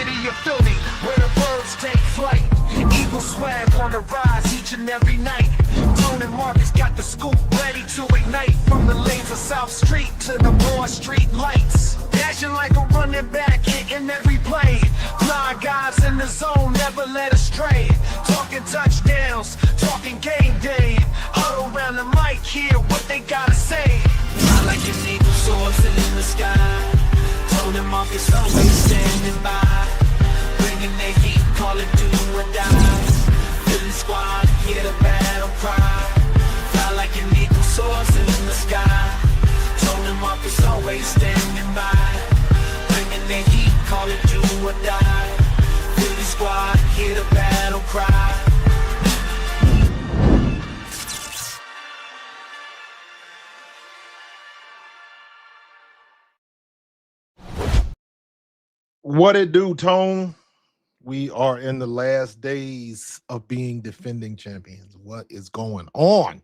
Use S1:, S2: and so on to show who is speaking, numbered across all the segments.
S1: city of Philly, where the birds take flight. Eagle swag on the rise each and every night. Tone and Markus got the scoop ready to ignite. From the lanes of South Street to the Broad Street lights. Dashing like a running back, hitting every play. Blind guys in the zone, never led astray. Talking touchdowns, talking game day. Huddle around the mic, hear what they gotta say. I like an eagle soaring in the sky. Tone and Markus always standing by. Bringing their heat, call it do or die. Philly squad, hear the battle cry. Fly like an eagle soaring in the sky. Tone and Markus always standing by. Bringing their heat, call it do or die. Philly squad, hear the battle cry.
S2: What it do, Tone? We are in the last days of being defending champions. What is going on?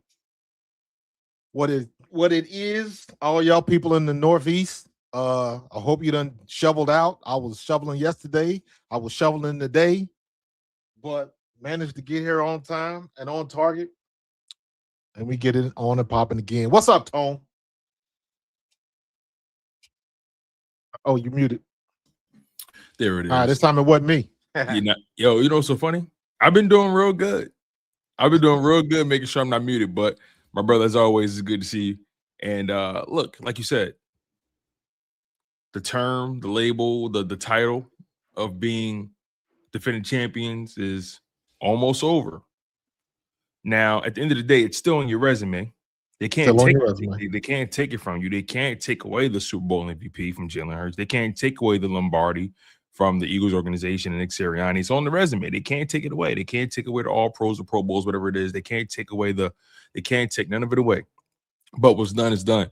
S2: What it is, all y'all people in the Northeast, I hope you done shoveled out. I was shoveling yesterday. I was shoveling today, but managed to get here on time and on target. And we get it on and popping again. What's up, Tone? Oh, you muted.
S3: There it is.
S2: All right, this time it wasn't me.
S3: You know what's so funny? I've been doing real good. Making sure I'm not muted. But my brother, as always, it's good to see you. And look, like you said, the term, the label, the title of being defending champions is almost over. Now, at the end of the day, it's still on your resume. They can't take it. They can't take it from you. They can't take away the Super Bowl MVP from Jalen Hurts. They can't take away the Lombardi from the Eagles organization and Nick Sirianni. It's on the resume. They can't take it away. They can't take away the All Pros or Pro Bowls, whatever it is. They can't take none of it away. But what's done is done.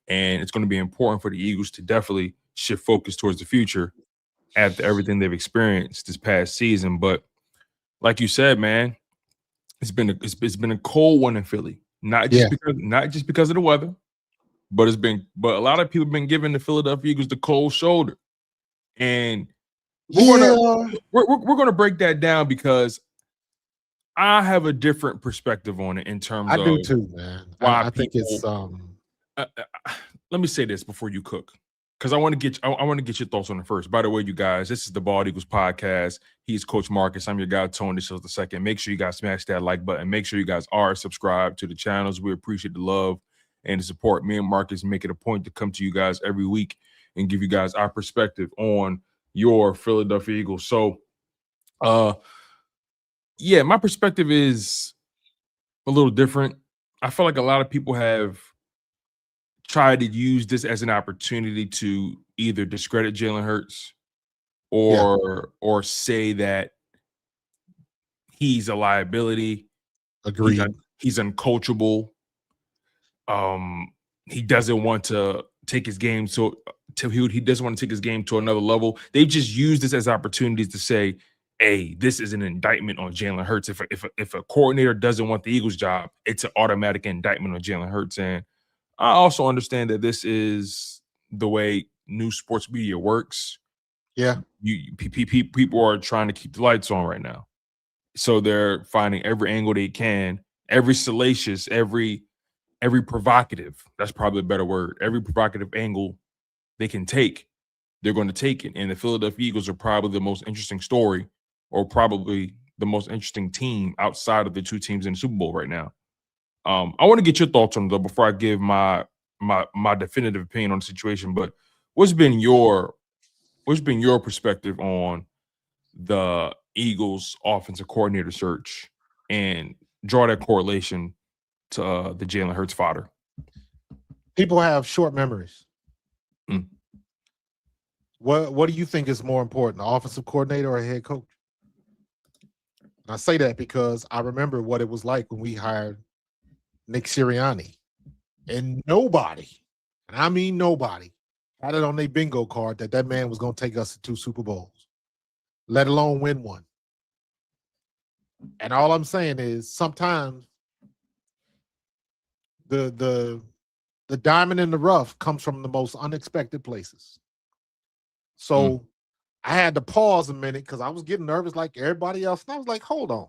S3: And it's going to be important for the Eagles to definitely shift focus towards the future after everything they've experienced this past season. But like you said, man, it's been a cold one in Philly. Not just because of the weather, but a lot of people have been giving the Philadelphia Eagles the cold shoulder. And we're gonna break that down because I have a different perspective on it in terms of
S2: I do too, man. I think it's
S3: let me say this before you cook, because I want to get your thoughts on it first. By the way, you guys, this is the Bald Eagles podcast. He's Coach Markus. I'm your guy, Tony DeShields the second. Make sure you guys smash that like button. Make sure you guys are subscribed to the channels. We appreciate the love and the support. Me and Markus make it a point to come to you guys every week and give you guys our perspective on your Philadelphia Eagles. So, my perspective is a little different. I feel like a lot of people have tried to use this as an opportunity to either discredit Jalen Hurts or say that he's a liability.
S2: Agreed.
S3: He's uncoachable. He doesn't want to take his game he doesn't want to take his game to another level. They've just used this as opportunities to say, hey, this is an indictment on Jalen Hurts. If a coordinator doesn't want the Eagles job, it's an automatic indictment on Jalen Hurts. And I also understand that this is the way new sports media works.
S2: Yeah.
S3: People are trying to keep the lights on right now. So they're finding every angle they can, every salacious, every provocative, that's probably a better word, every provocative angle they can take, they're going to take it. And the Philadelphia Eagles are probably the most interesting story, or probably the most interesting team outside of the two teams in the Super Bowl right now. I want to get your thoughts on it, though, before I give my definitive opinion on the situation. But what's been your perspective on the Eagles offensive coordinator search, and draw that correlation to the Jalen Hurts fodder?
S2: People have short memories. What do you think is more important, the offensive coordinator or a head coach? And I say that because I remember what it was like when we hired Nick Sirianni, and nobody, and I mean nobody, had it on their bingo card that man was going to take us to 2 Super Bowls, let alone win one. And all I'm saying is sometimes the diamond in the rough comes from the most unexpected places. So I had to pause a minute because I was getting nervous like everybody else. And I was like, hold on.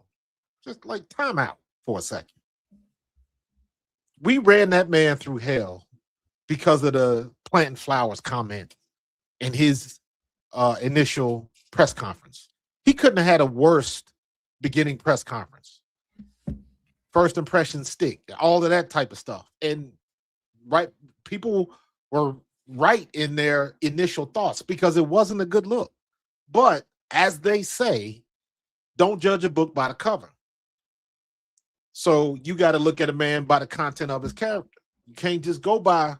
S2: Just like time out for a second. We ran that man through hell because of the planting flowers comment in his initial press conference. He couldn't have had a worse beginning press conference. First impressions stick, all of that type of stuff. And people were right in their initial thoughts because it wasn't a good look. But as they say, don't judge a book by the cover. So you got to look at a man by the content of his character. You can't just go by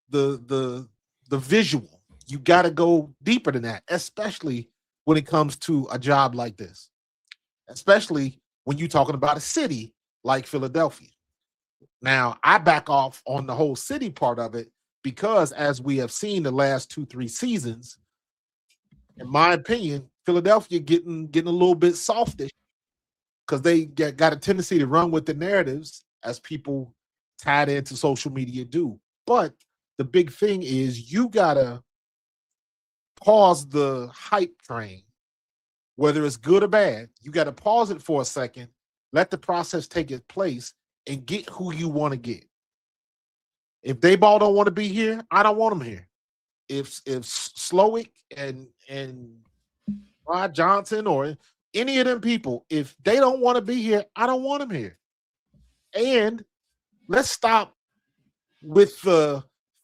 S2: the visual. You got to go deeper than that, especially when it comes to a job like this, especially when you're talking about a city like Philadelphia. Now, I back off on the whole city part of it because as we have seen the last 2-3 seasons, in my opinion, Philadelphia getting a little bit softish because they got a tendency to run with the narratives as people tied into social media do. But the big thing is you got to pause the hype train, whether it's good or bad. You got to pause it for a second, let the process take its place, and get who you want to get. If Dayball don't want to be here, I don't want him here. If Slowick and Rod Johnson or any of them people, if they don't want to be here, I don't want them here. And let's stop with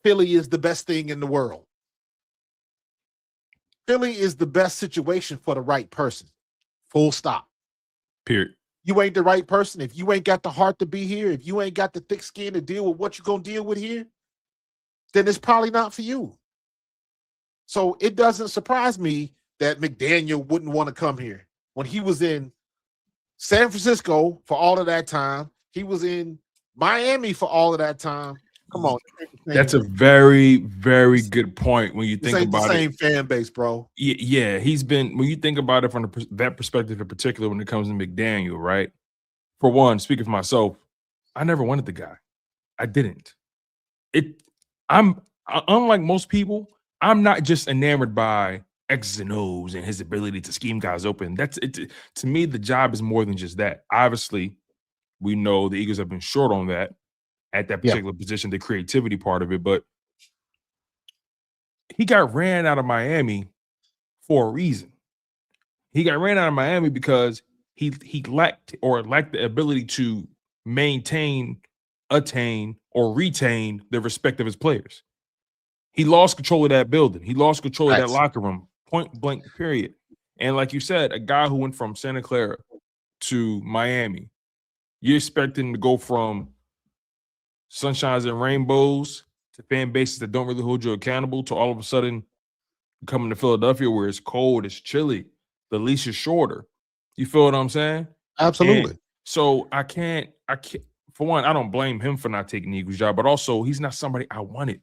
S2: Philly is the best thing in the world. Philly is the best situation for the right person. Full stop.
S3: Period.
S2: You ain't the right person. If you ain't got the heart to be here, if you ain't got the thick skin to deal with what you're going to deal with here, then it's probably not for you. So it doesn't surprise me that McDaniel wouldn't want to come here. When he was in San Francisco for all of that time, he was in Miami for all of that time. Come on.
S3: That's a very, very good point when you think about it.
S2: Same fan base, bro.
S3: Yeah, he's been, when you think about it from that perspective in particular when it comes to McDaniel, right? For one, speaking for myself, I never wanted the guy. I didn't. I'm unlike most people, I'm not just enamored by X's and O's and his ability to scheme guys open. That's it. To me, the job is more than just that. Obviously, we know the Eagles have been short on that at that particular position, the creativity part of it, but he got ran out of Miami for a reason. He got ran out of Miami because he lacked the ability to maintain, attain, or retain the respect of his players. He lost control of that building. He lost control of that locker room, point blank, period. And like you said, a guy who went from Santa Clara to Miami, you're expecting to go from sunshines and rainbows to fan bases that don't really hold you accountable to all of a sudden coming to Philadelphia where it's cold, it's chilly, the leash is shorter. You feel what I'm saying?
S2: Absolutely.
S3: And so I can't, for one, I don't blame him for not taking the Eagles job, but also he's not somebody I wanted.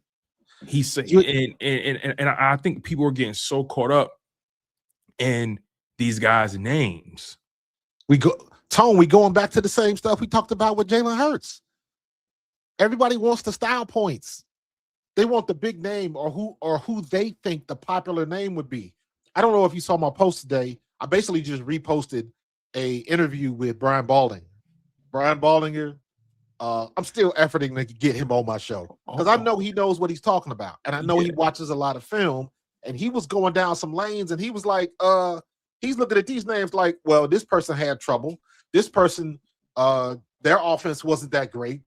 S3: He's and I think people are getting so caught up in these guys' names.
S2: We going back to the same stuff we talked about with Jalen Hurts. Everybody wants the style points. They want the big name or who they think the popular name would be. I don't know if you saw my post today. I basically just reposted a interview with Brian Baldinger. Brian Baldinger, I'm still efforting to get him on my show because I know he knows what he's talking about. And I know he watches a lot of film. And he was going down some lanes and he was like, he's looking at these names like, well, this person had trouble. This person, their offense wasn't that great.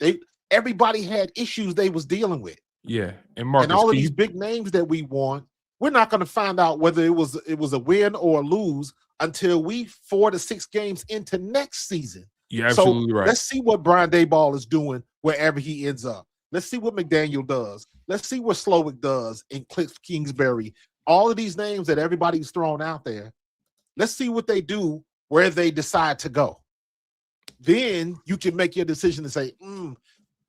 S2: Everybody had issues they was dealing with.
S3: Yeah. And Marcus,
S2: all of these big names that we want, we're not going to find out whether it was a win or a lose until we 4 to 6 games into next season.
S3: You're absolutely right.
S2: Let's see what Brian Daboll is doing wherever he ends up. Let's see what McDaniel does. Let's see what Slowick does in Cliff Kingsbury. All of these names that everybody's thrown out there. Let's see what they do where they decide to go. Then you can make your decision and say,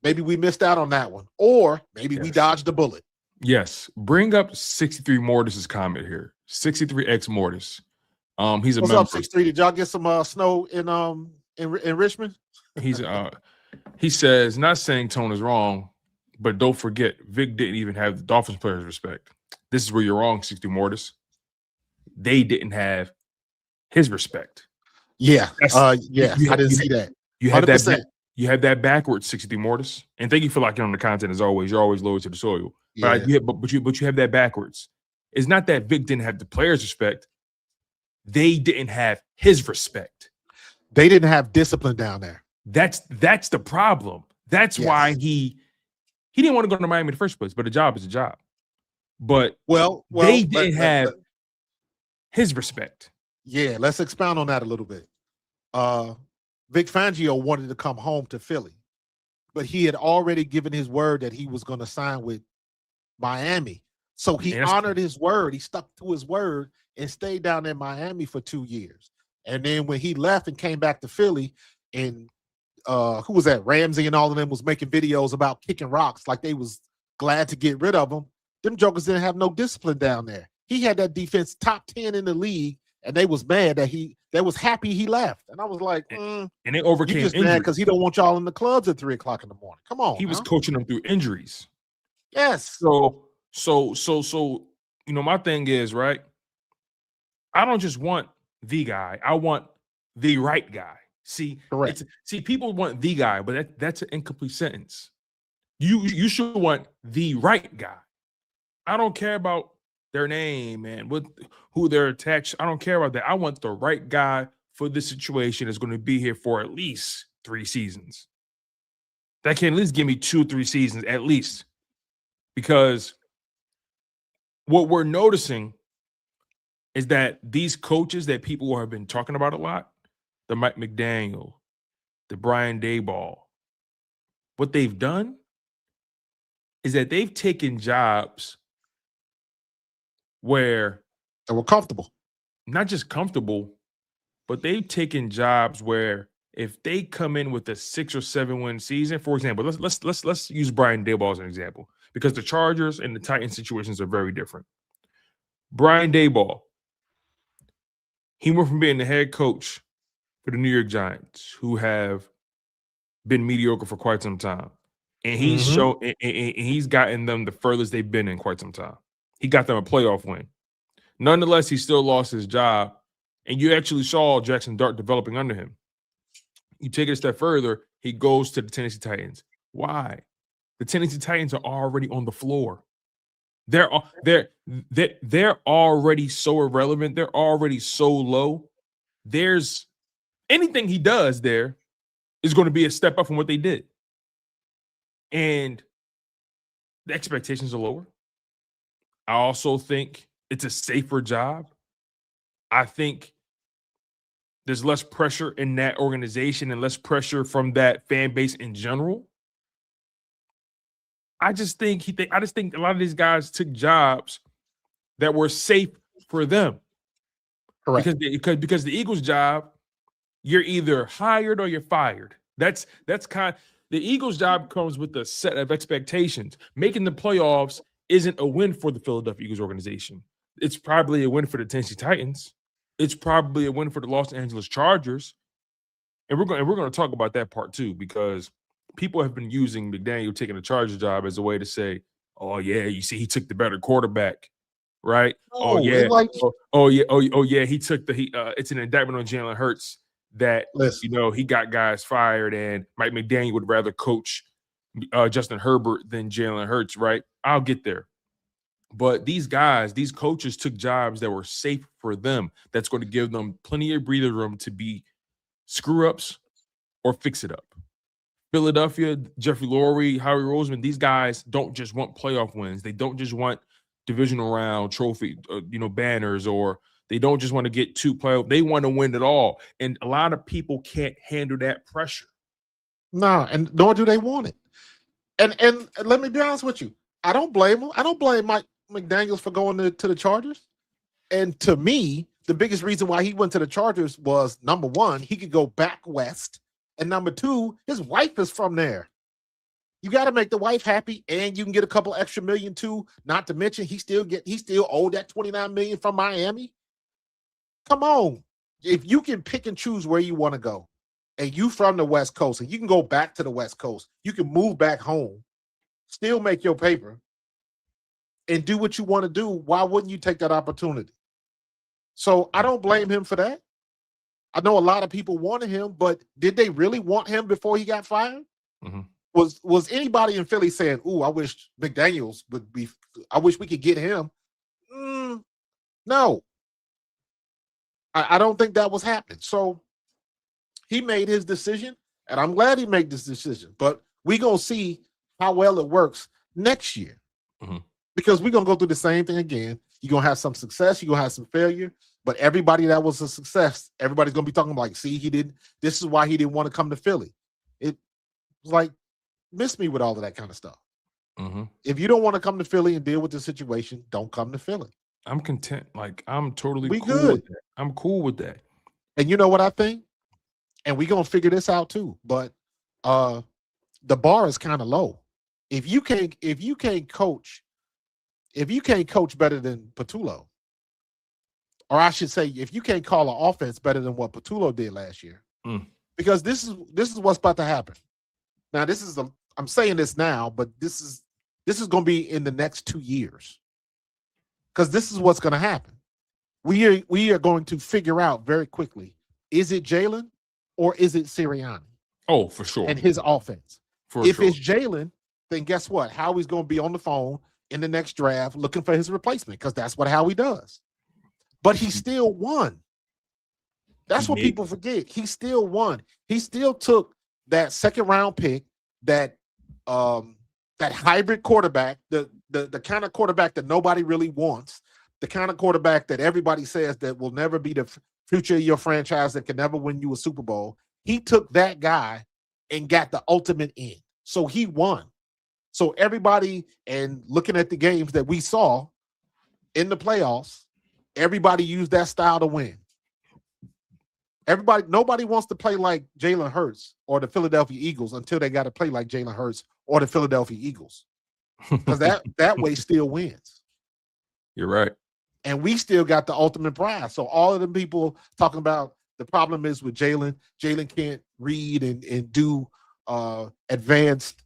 S2: maybe we missed out on that one. Or maybe we dodged a bullet.
S3: Yes. Bring up 63 Mortis's comment here. 63X Mortis. He's a
S2: What's
S3: member.
S2: Up, 63? Did y'all get some snow in Richmond?
S3: He says, not saying Tone is wrong, but don't forget, Vic didn't even have the Dolphins players respect. This is where you're wrong, 60 Mortis. they didn't have his respect.
S2: Yeah.
S3: That's-
S2: Yeah.
S3: you-
S2: I didn't
S3: you-
S2: see that.
S3: You have
S2: 100%.
S3: that. You have that backwards 63 Mortis. And thank you for locking on the content as always. You're always loyal to the soil.
S2: Yeah.
S3: But you have that backwards. It's not that Vic didn't have the players' respect. They didn't have his respect.
S2: They didn't have discipline down there.
S3: That's the problem. That's
S2: Yes.
S3: why he didn't want to go to Miami in the first place. But a job is a job. But they didn't have his respect.
S2: Yeah, let's expound on that a little bit. Vic Fangio wanted to come home to Philly, but he had already given his word that he was going to sign with Miami. So he honored his word. He stuck to his word and stayed down in Miami for 2 years. And then when he left and came back to Philly, and who was that? Ramsey and all of them was making videos about kicking rocks like they was glad to get rid of him. Them jokers didn't have no discipline down there. He had that defense top 10 in the league, and they was mad that they was happy he left. And I was like,
S3: and they overcame
S2: you just
S3: injuries.
S2: mad because he don't want y'all in the clubs at 3 o'clock in the morning. Come on.
S3: He was coaching them through injuries.
S2: Yes.
S3: So my thing is, right, I don't just want the guy. I want the right guy. See,
S2: correct.
S3: People want the guy, but that's an incomplete sentence. You should want the right guy. I don't care about their name and who they're attached. I don't care about that. I want the right guy for this situation that's going to be here for at least 3 seasons. That can at least give me 2 or 3 seasons at least. Because what we're noticing is that these coaches that people have been talking about a lot, the Mike McDaniel, the Brian Daboll, what they've done is that they've taken jobs where
S2: they were comfortable.
S3: Not just comfortable, but they've taken jobs where if they come in with a 6 or 7 win season, for example, let's use Brian Daboll as an example, because the Chargers and the Titans situations are very different. Brian Daboll, he went from being the head coach for the New York Giants, who have been mediocre for quite some time, and he's shown and he's gotten them the furthest they've been in quite some time. He got them a playoff win. Nonetheless, he still lost his job, and you actually saw Jackson Dart developing under him. You take it a step further, he goes to the Tennessee Titans. Why? The Tennessee Titans are already on the floor. They're already so irrelevant. They're already so low. There's anything he does there is going to be a step up from what they did. And the expectations are lower. I also think it's a safer job. I think there's less pressure in that organization and less pressure from that fan base in general. I just think a lot of these guys took jobs that were safe for them.
S2: Correct.
S3: Because the Eagles' job, you're either hired or you're fired. That's the Eagles' job comes with a set of expectations. Making the playoffs isn't a win for the Philadelphia Eagles organization. It's probably a win for the Tennessee Titans. It's probably a win for the Los Angeles Chargers. And we're going to talk about that part too, because people have been using McDaniel taking the Chargers job as a way to say, "Oh yeah, you see, he took the better quarterback, right? Oh yeah, he took it's an indictment on Jalen Hurts that he got guys fired, and Mike McDaniel would rather coach Justin Herbert than Jalen Hurts, right? I'll get there." But these coaches took jobs that were safe for them. That's going to give them plenty of breathing room to be screw-ups or fix it up. Philadelphia, Jeffrey Lurie, Howie Roseman, these guys don't just want playoff wins. They don't just want divisional round trophy, banners, or they don't just want to get 2 playoff. They want to win it all. And a lot of people can't handle that pressure.
S2: No, and nor do they want it. And let me be honest with you. I don't blame him. I don't blame Mike McDaniels for going to the Chargers. And to me, the biggest reason why he went to the Chargers was, number one, he could go back west. And number two, his wife is from there. You got to make the wife happy, and you can get a couple extra million too. Not to mention, he still owed that $29 million from Miami. Come on. If you can pick and choose where you want to go, and you from the West Coast, and you can go back to the West Coast, you can move back home, still make your paper, and do what you want to do, why wouldn't you take that opportunity? So I don't blame him for that. I know a lot of people wanted him, but did they really want him before he got fired?
S3: Mhm.
S2: Was anybody in Philly saying, "Ooh, I wish McDaniels would be, I wish we could get him"? No. I don't think that was happening. So he made his decision, and I'm glad he made this decision. But we're going to see how well it works next year.
S3: Mhm.
S2: Because we're going to go through the same thing again. You're going to have some success. You're going to have some failure. But everybody that was a success, everybody's going to be talking like, see, this is why he didn't want to come to Philly. It was like, miss me with all of that kind of stuff.
S3: Mhm.
S2: If you don't want to come to Philly and deal with the situation, don't come to Philly.
S3: I'm content. Like, I'm totally
S2: We
S3: cool
S2: good.
S3: with that. I'm cool with that.
S2: And you know what I think? And we're going to figure this out too. But the bar is kind of low. If you can't coach better than Patullo, or I should say, if you can't call an offense better than what Patullo did last year, because this is what's about to happen. Now, I'm saying this now, but this is going to be in the next 2 years, because this is what's going to happen. We are going to figure out very quickly: is it Jalen or is it Sirianni?
S3: Oh, for sure.
S2: And his offense.
S3: If
S2: it's Jalen, then guess what? Howie's going to be on the phone in the next draft looking for his replacement, because that's what Howie does. But he still won. That's what people forget. He still won. He still took that second round pick, that hybrid quarterback, the kind of quarterback that nobody really wants, the kind of quarterback that everybody says that will never be the future of your franchise, that can never win you a Super Bowl. He took that guy and got the ultimate in. So he won. So everybody, and looking at the games that we saw in the playoffs, everybody used that style to win. Nobody wants to play like Jalen Hurts or the Philadelphia Eagles until they got to play like Jalen Hurts or the Philadelphia Eagles, because that way still wins.
S3: You're right.
S2: And we still got the ultimate prize. So all of them people talking about the problem is with Jalen. Jalen can't read and do advanced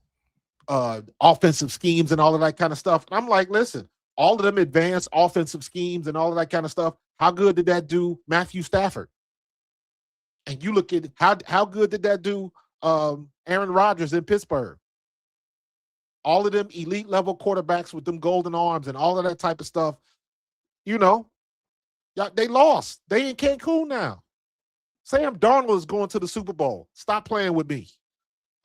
S2: offensive schemes and all of that kind of stuff. And I'm like, listen, all of them advanced offensive schemes and all of that kind of stuff, how good did that do Matthew Stafford? And you look at how good did that do Aaron Rodgers in Pittsburgh? All of them elite level quarterbacks with them golden arms and all of that type of stuff. You know, they lost. They in Cancun now. Sam Darnold is going to the Super Bowl. Stop playing with me.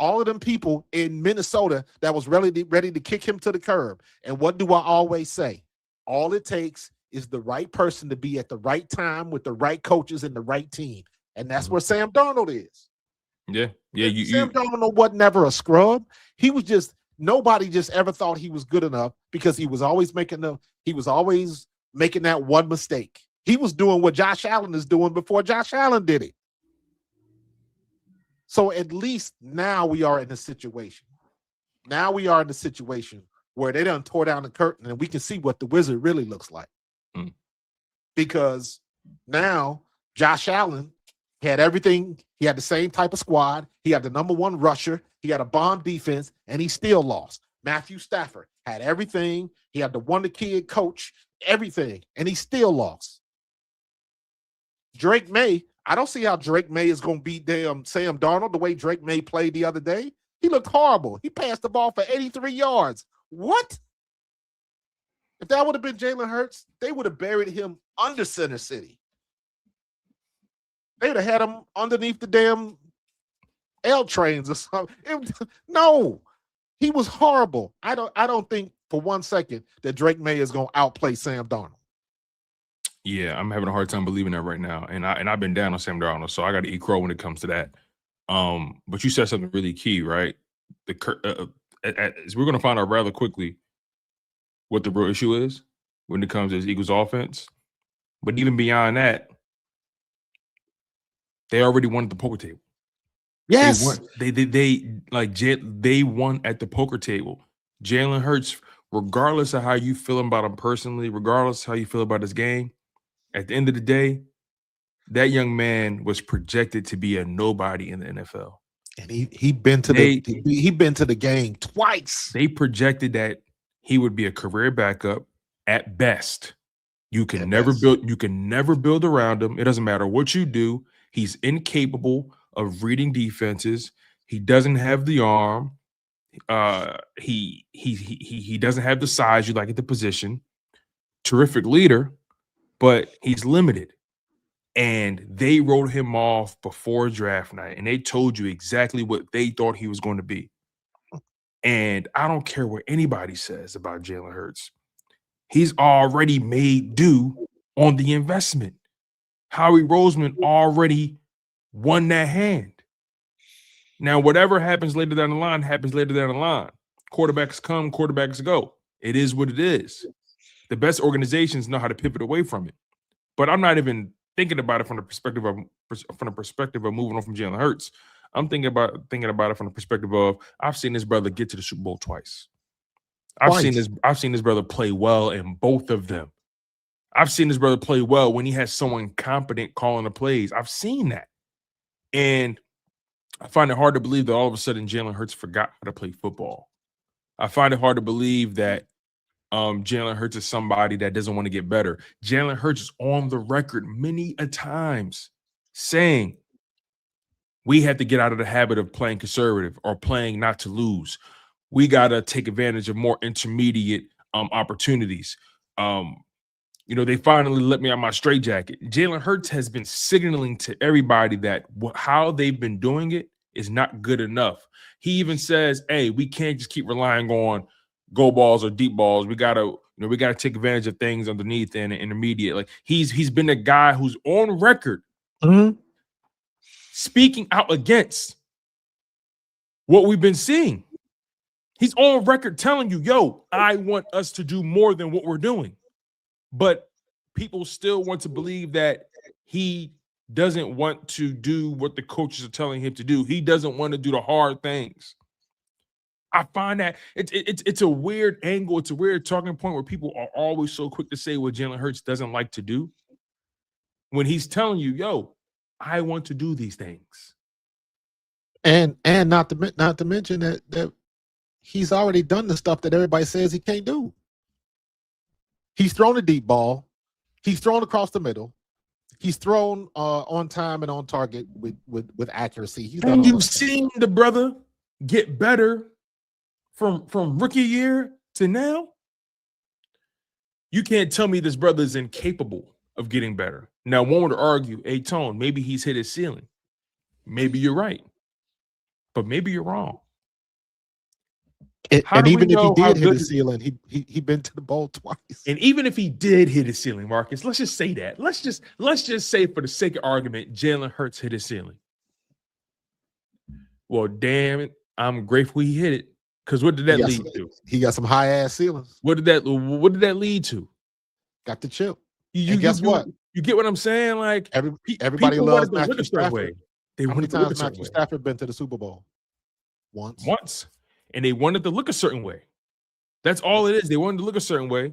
S2: All of them people in Minnesota that was ready to kick him to the curb. And what do I always say? All it takes is the right person to be at the right time with the right coaches and the right team. And that's where Sam Darnold is.
S3: Yeah.
S2: Sam Darnold wasn't never a scrub. He was just, nobody just ever thought he was good enough, because he was always making that one mistake. He was doing what Josh Allen is doing before Josh Allen did it. So at least now we are in a situation. Now we are in a situation where they done tore down the curtain and we can see what the Wizard really looks like. Because now Josh Allen had everything. He had the same type of squad. He had the number one rusher. He had a bomb defense, and he still lost. Matthew Stafford had everything. He had the wonder-kid coach, everything, and he still lost. Drake May, I don't see how Drake May is going to beat damn Sam Darnold the way Drake May played the other day. He looked horrible. He passed the ball for 83 yards. What? If that would have been Jalen Hurts, they would have buried him under Center City. They would have had him underneath the damn L trains or something. No, he was horrible. I don't think for 1 second that Drake May is going to outplay Sam Darnold.
S3: Yeah, I'm having a hard time believing that right now. And I've been down on Sam Darnold, so I got to eat crow when it comes to that. But you said something really key, right? We're going to find out rather quickly what the real issue is when it comes to the Eagles offense. But even beyond that, they already won at the poker table.
S2: Yes.
S3: They won at the poker table. Jalen Hurts, regardless of how you feel about him personally, regardless of how you feel about his game, at the end of the day, that young man was projected to be a nobody in the NFL.
S2: And he'd been to the game twice.
S3: They projected that he would be a career backup at best. You can never build around him. It doesn't matter what you do. He's incapable of reading defenses. He doesn't have the arm. He doesn't have the size you like at the position. Terrific leader, but he's limited. And they wrote him off before draft night, and they told you exactly what they thought he was going to be. And I don't care what anybody says about Jalen Hurts. He's already made due on the investment. Howie Roseman already won that hand. Now, whatever happens later down the line happens later down the line. Quarterbacks come, quarterbacks go. It is what it is. The best organizations know how to pivot away from it. But I'm not even thinking about it from the perspective of moving on from Jalen Hurts. I'm thinking about it from the perspective of I've seen this brother get to the Super Bowl twice. I've seen this brother play well in both of them. I've seen this brother play well when he has someone competent calling the plays. I've seen that. And I find it hard to believe that all of a sudden Jalen Hurts forgot how to play football. I find it hard to believe that Jalen Hurts is somebody that doesn't want to get better. Jalen Hurts is on the record many a times saying we have to get out of the habit of playing conservative or playing not to lose. We got to take advantage of more intermediate opportunities. They finally let me out my straitjacket. Jalen Hurts has been signaling to everybody that how they've been doing it is not good enough. He even says, hey, we can't just keep relying on go balls or deep balls. We gotta take advantage of things underneath and intermediate. Like he's been a guy who's on record speaking out against what we've been seeing. He's on record telling you, yo, I want us to do more than what we're doing. But people still want to believe that he doesn't want to do what the coaches are telling him to do. He doesn't want to do the hard things. I find that it's a weird angle. It's a weird talking point where people are always so quick to say what Jalen Hurts doesn't like to do when he's telling you, yo, I want to do these things.
S2: And not to mention that he's already done the stuff that everybody says he can't do. He's thrown a deep ball. He's thrown across the middle. He's thrown on time and on target with accuracy.
S3: You've seen the brother get better from rookie year to now. You can't tell me this brother is incapable of getting better. Now, one would argue, hey, Tone, maybe he's hit his ceiling. Maybe you're right. But maybe you're wrong.
S2: And even if he did hit his ceiling, he been to the bowl twice.
S3: And even if he did hit his ceiling, Marcus, let's just say that. Let's just say, for the sake of argument, Jalen Hurts hit his ceiling. Well, damn it, I'm grateful he hit it. Because what did that lead to?
S2: He got some high ass ceilings.
S3: What did that lead to?
S2: Got the chip.
S3: And guess what? You get what I'm saying? Like
S2: everybody loves Matthew Stafford.
S3: How
S2: many times Matthew Stafford been to the Super Bowl?
S3: Once. And they wanted to look a certain way. That's all it is. They wanted to look a certain way.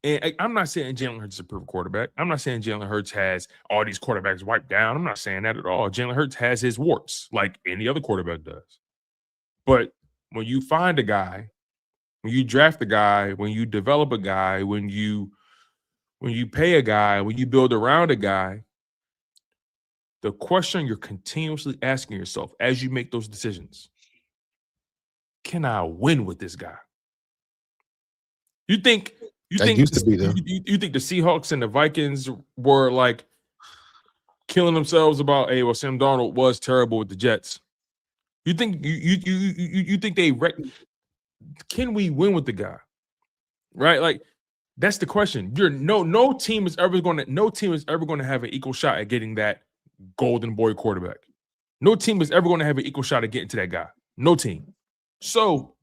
S3: And I'm not saying Jalen Hurts is a perfect quarterback. I'm not saying Jalen Hurts has all these quarterbacks wiped down. I'm not saying that at all. Jalen Hurts has his warts like any other quarterback does. But when you find a guy, when you draft a guy, when you develop a guy, when you pay a guy, when you build around a guy, the question you're continuously asking yourself as you make those decisions, can I win with this guy? You think the Seahawks and the Vikings were like killing themselves about, hey, well, Sam Darnold was terrible with the Jets. You think can we win with the guy? Right? Like that's the question. No team is ever going to have an equal shot at getting that golden boy quarterback. No team is ever going to have an equal shot at getting to that guy. No team. So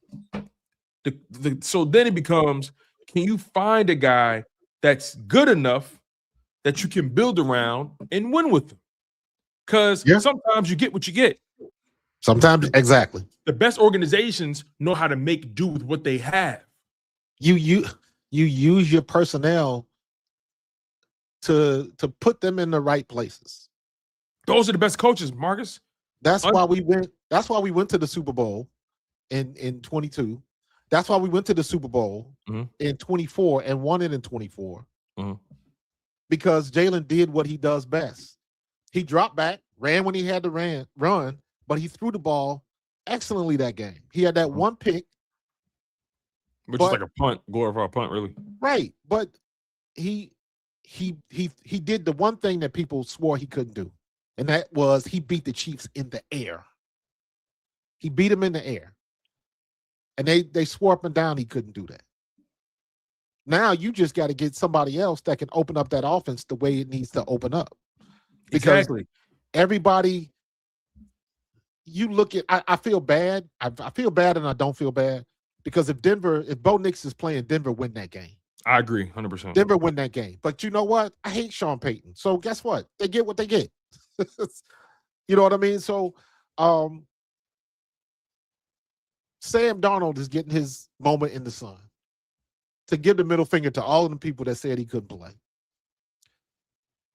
S3: so then it becomes, can you find a guy that's good enough that you can build around and win with him? Because sometimes you get what you get.
S2: Sometimes, exactly.
S3: The best organizations know how to make do with what they have.
S2: You use your personnel to put them in the right places.
S3: Those are the best coaches, Marcus.
S2: That's why we went to the Super Bowl in 22. That's why we went to the Super Bowl in 24 and won it in 24. because Jalen did what he does best. He dropped back, ran when he had to run, but he threw the ball excellently that game. He had that one pick.
S3: Which is like a punt, glorified punt, really.
S2: Right. But he did the one thing that people swore he couldn't do. And that was he beat the Chiefs in the air. He beat them in the air. And they swore up and down he couldn't do that. Now you just got to get somebody else that can open up that offense the way it needs to open up. Because everybody, you look at, I feel bad. I feel bad and I don't feel bad. Because if Bo Nix is playing, Denver win that game.
S3: I agree, 100%.
S2: Denver win that game. But you know what? I hate Sean Payton. So guess what? They get what they get. You know what I mean? So Sam Darnold is getting his moment in the sun to give the middle finger to all of the people that said he couldn't play.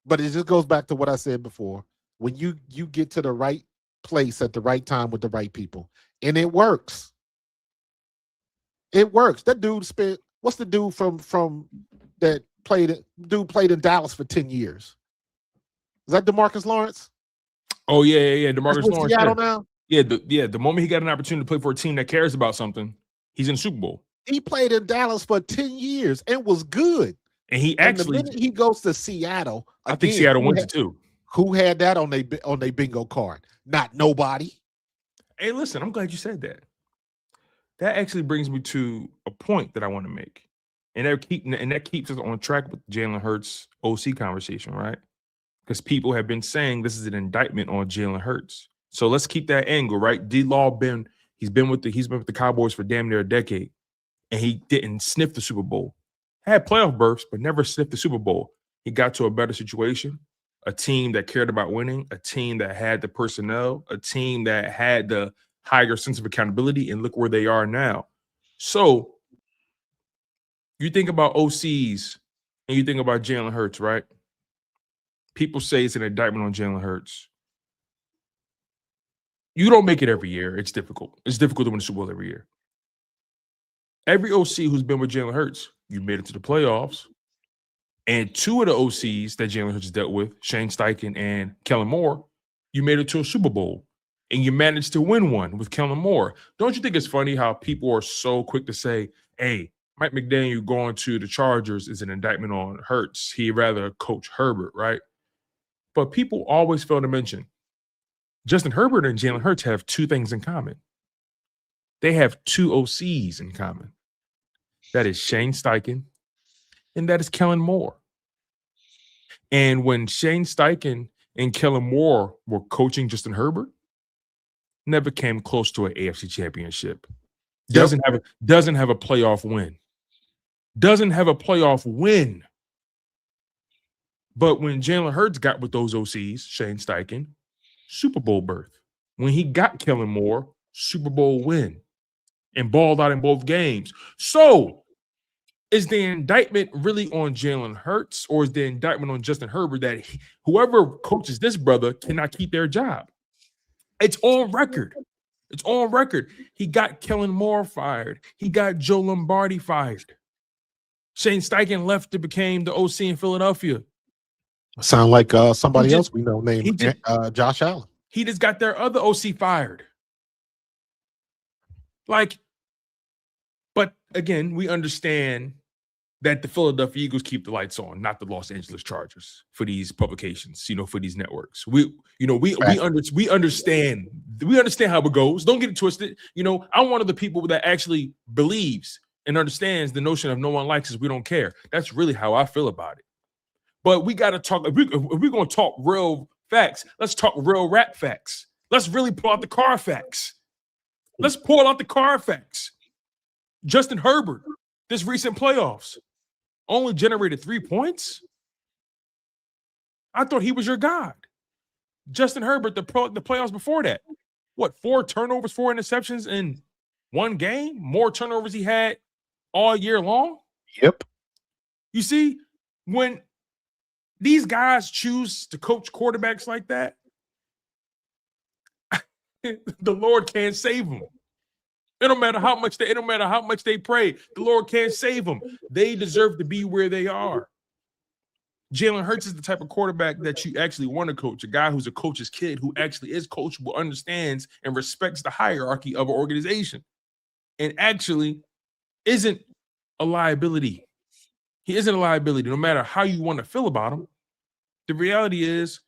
S2: But it just goes back to what I said before. When you get to the right place at the right time with the right people, and it works. It works. That dude spent, what's the dude from that played in Dallas for 10 years? Is that DeMarcus Lawrence?
S3: Oh, yeah. DeMarcus Lawrence.
S2: Seattle now?
S3: Yeah, the moment he got an opportunity to play for a team that cares about something, he's in the Super Bowl.
S2: He played in Dallas for 10 years and was good.
S3: And the
S2: minute he goes to Seattle,
S3: I think Seattle wins it too.
S2: Who had that on their bingo card? Not nobody.
S3: Hey, listen, I'm glad you said that. That actually brings me to a point that I want to make. And that keeps us on track with Jalen Hurts OC conversation, right? Because people have been saying this is an indictment on Jalen Hurts. So let's keep that angle, right? D-Law he's been with the Cowboys for damn near a decade, and he didn't sniff the Super Bowl. Had playoff berths, but never sniffed the Super Bowl. He got to a better situation, a team that cared about winning, a team that had the personnel, a team that had the higher sense of accountability, and look where they are now. So you think about OCs and you think about Jalen Hurts, right? People say it's an indictment on Jalen Hurts. You don't make it every year. It's difficult. It's difficult to win the Super Bowl every year. Every OC who's been with Jalen Hurts, you made it to the playoffs. And two of the OCs that Jalen Hurts dealt with, Shane Steichen and Kellen Moore, you made it to a Super Bowl. And you managed to win one with Kellen Moore. Don't you think it's funny how people are so quick to say, hey, Mike McDaniel going to the Chargers is an indictment on Hurts. He'd rather coach Herbert, right? But people always fail to mention Justin Herbert and Jalen Hurts have two things in common. They have two OCs in common. That is Shane Steichen and that is Kellen Moore. And when Shane Steichen and Kellen Moore were coaching Justin Herbert, never came close to an AFC championship. Doesn't have a playoff win. Doesn't have a playoff win. But when Jalen Hurts got with those OCs, Shane Steichen, Super Bowl berth. When he got Kellen Moore, Super Bowl win. And balled out in both games. So is the indictment really on Jalen Hurts, or is the indictment on Justin Herbert that whoever coaches this brother cannot keep their job? It's on record. It's on record. He got Kellen Moore fired. He got Joe Lombardi fired. Shane Steichen left to become the OC in Philadelphia.
S2: Sound like somebody else we know named Josh Allen.
S3: He just got their other OC fired. But again, we understand that the Philadelphia Eagles keep the lights on, not the Los Angeles Chargers for these publications, for these networks. We understand how it goes. Don't get it twisted. I'm one of the people that actually believes and understands the notion of no one likes us, we don't care. That's really how I feel about it. But we got to talk. If we're going to talk real facts, let's talk real rap facts. Let's really pull out the car facts. Let's pull out the car facts. Justin Herbert, this recent playoffs, only generated 3 points. I thought he was your god. Justin Herbert, the playoffs before that, 4 turnovers, 4 interceptions in one game? More turnovers he had all year long?
S2: Yep.
S3: You see, when these guys choose to coach quarterbacks like that, the Lord can't save them. It don't matter how much they pray. The Lord can't save them. They deserve to be where they are. Jalen Hurts is the type of quarterback that you actually want to coach, a guy who's a coach's kid who actually is coachable, understands and respects the hierarchy of an organization, and actually isn't a liability. He isn't a liability, no matter how you want to feel about him. The reality is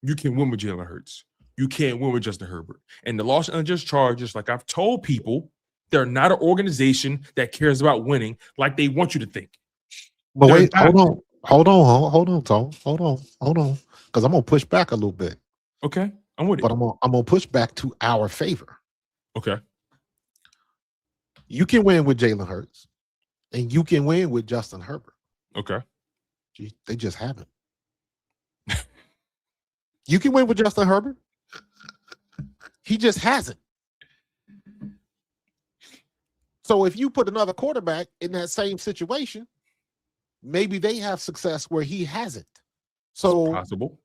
S3: you can win with Jalen Hurts. You can't win with Justin Herbert. And the Los Angeles Chargers, like I've told people, they're not an organization that cares about winning like they want you to think.
S2: But
S3: They're
S2: wait,
S3: not.
S2: hold on, Tom. Hold on. Because I'm gonna push back a little bit.
S3: Okay, I'm with it.
S2: But I'm gonna push back to our favor.
S3: Okay.
S2: You can win with Jalen Hurts, and you can win with Justin Herbert.
S3: Okay.
S2: They just haven't. You can win with Justin Herbert. He just hasn't. So if you put another quarterback in that same situation, maybe they have success where he hasn't. So
S3: it's possible.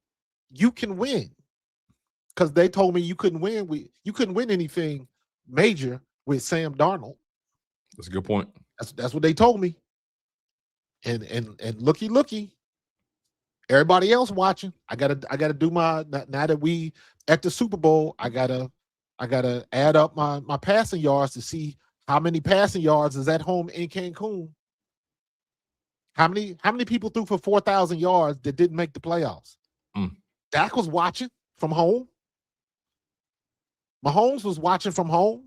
S2: You can win. Because they told me you couldn't win anything major with Sam Darnold.
S3: That's a good point.
S2: That's what they told me. And looky. Everybody else watching. I gotta do my now that we at the Super Bowl, I gotta add up my passing yards to see how many passing yards is at home in Cancun. How many people threw for 4,000 yards that didn't make the playoffs? Dak was watching from home. Mahomes was watching from home.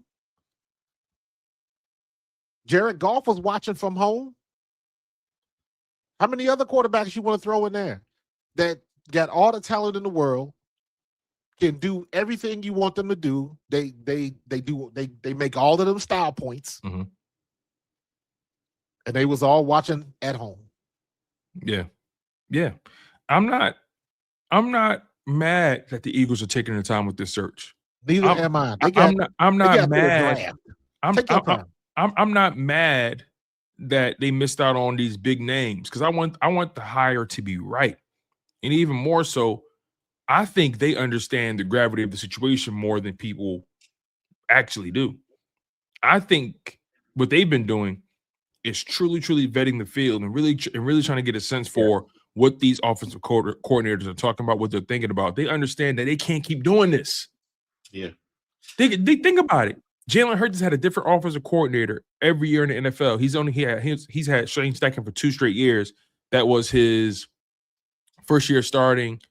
S2: Jared Goff was watching from home. How many other quarterbacks you want to throw in there that got all the talent in the world, can do everything you want them to do? They make all of them style points, and they was all watching at home.
S3: Yeah. I'm not mad that the Eagles are taking their time with this search.
S2: Neither am I.
S3: I'm not mad. I'm not mad that they missed out on these big names because I want the hire to be right. And even more so, I think they understand the gravity of the situation more than people actually do. I think what they've been doing is truly vetting the field and really trying to get a sense for what these offensive coordinators are talking about, what they're thinking about. They understand that they can't keep doing this.
S2: Yeah.
S3: They think about it. Jalen Hurts has had a different offensive coordinator every year in the NFL. He's had Shane Steichen for 2 straight years. That was his first year starting.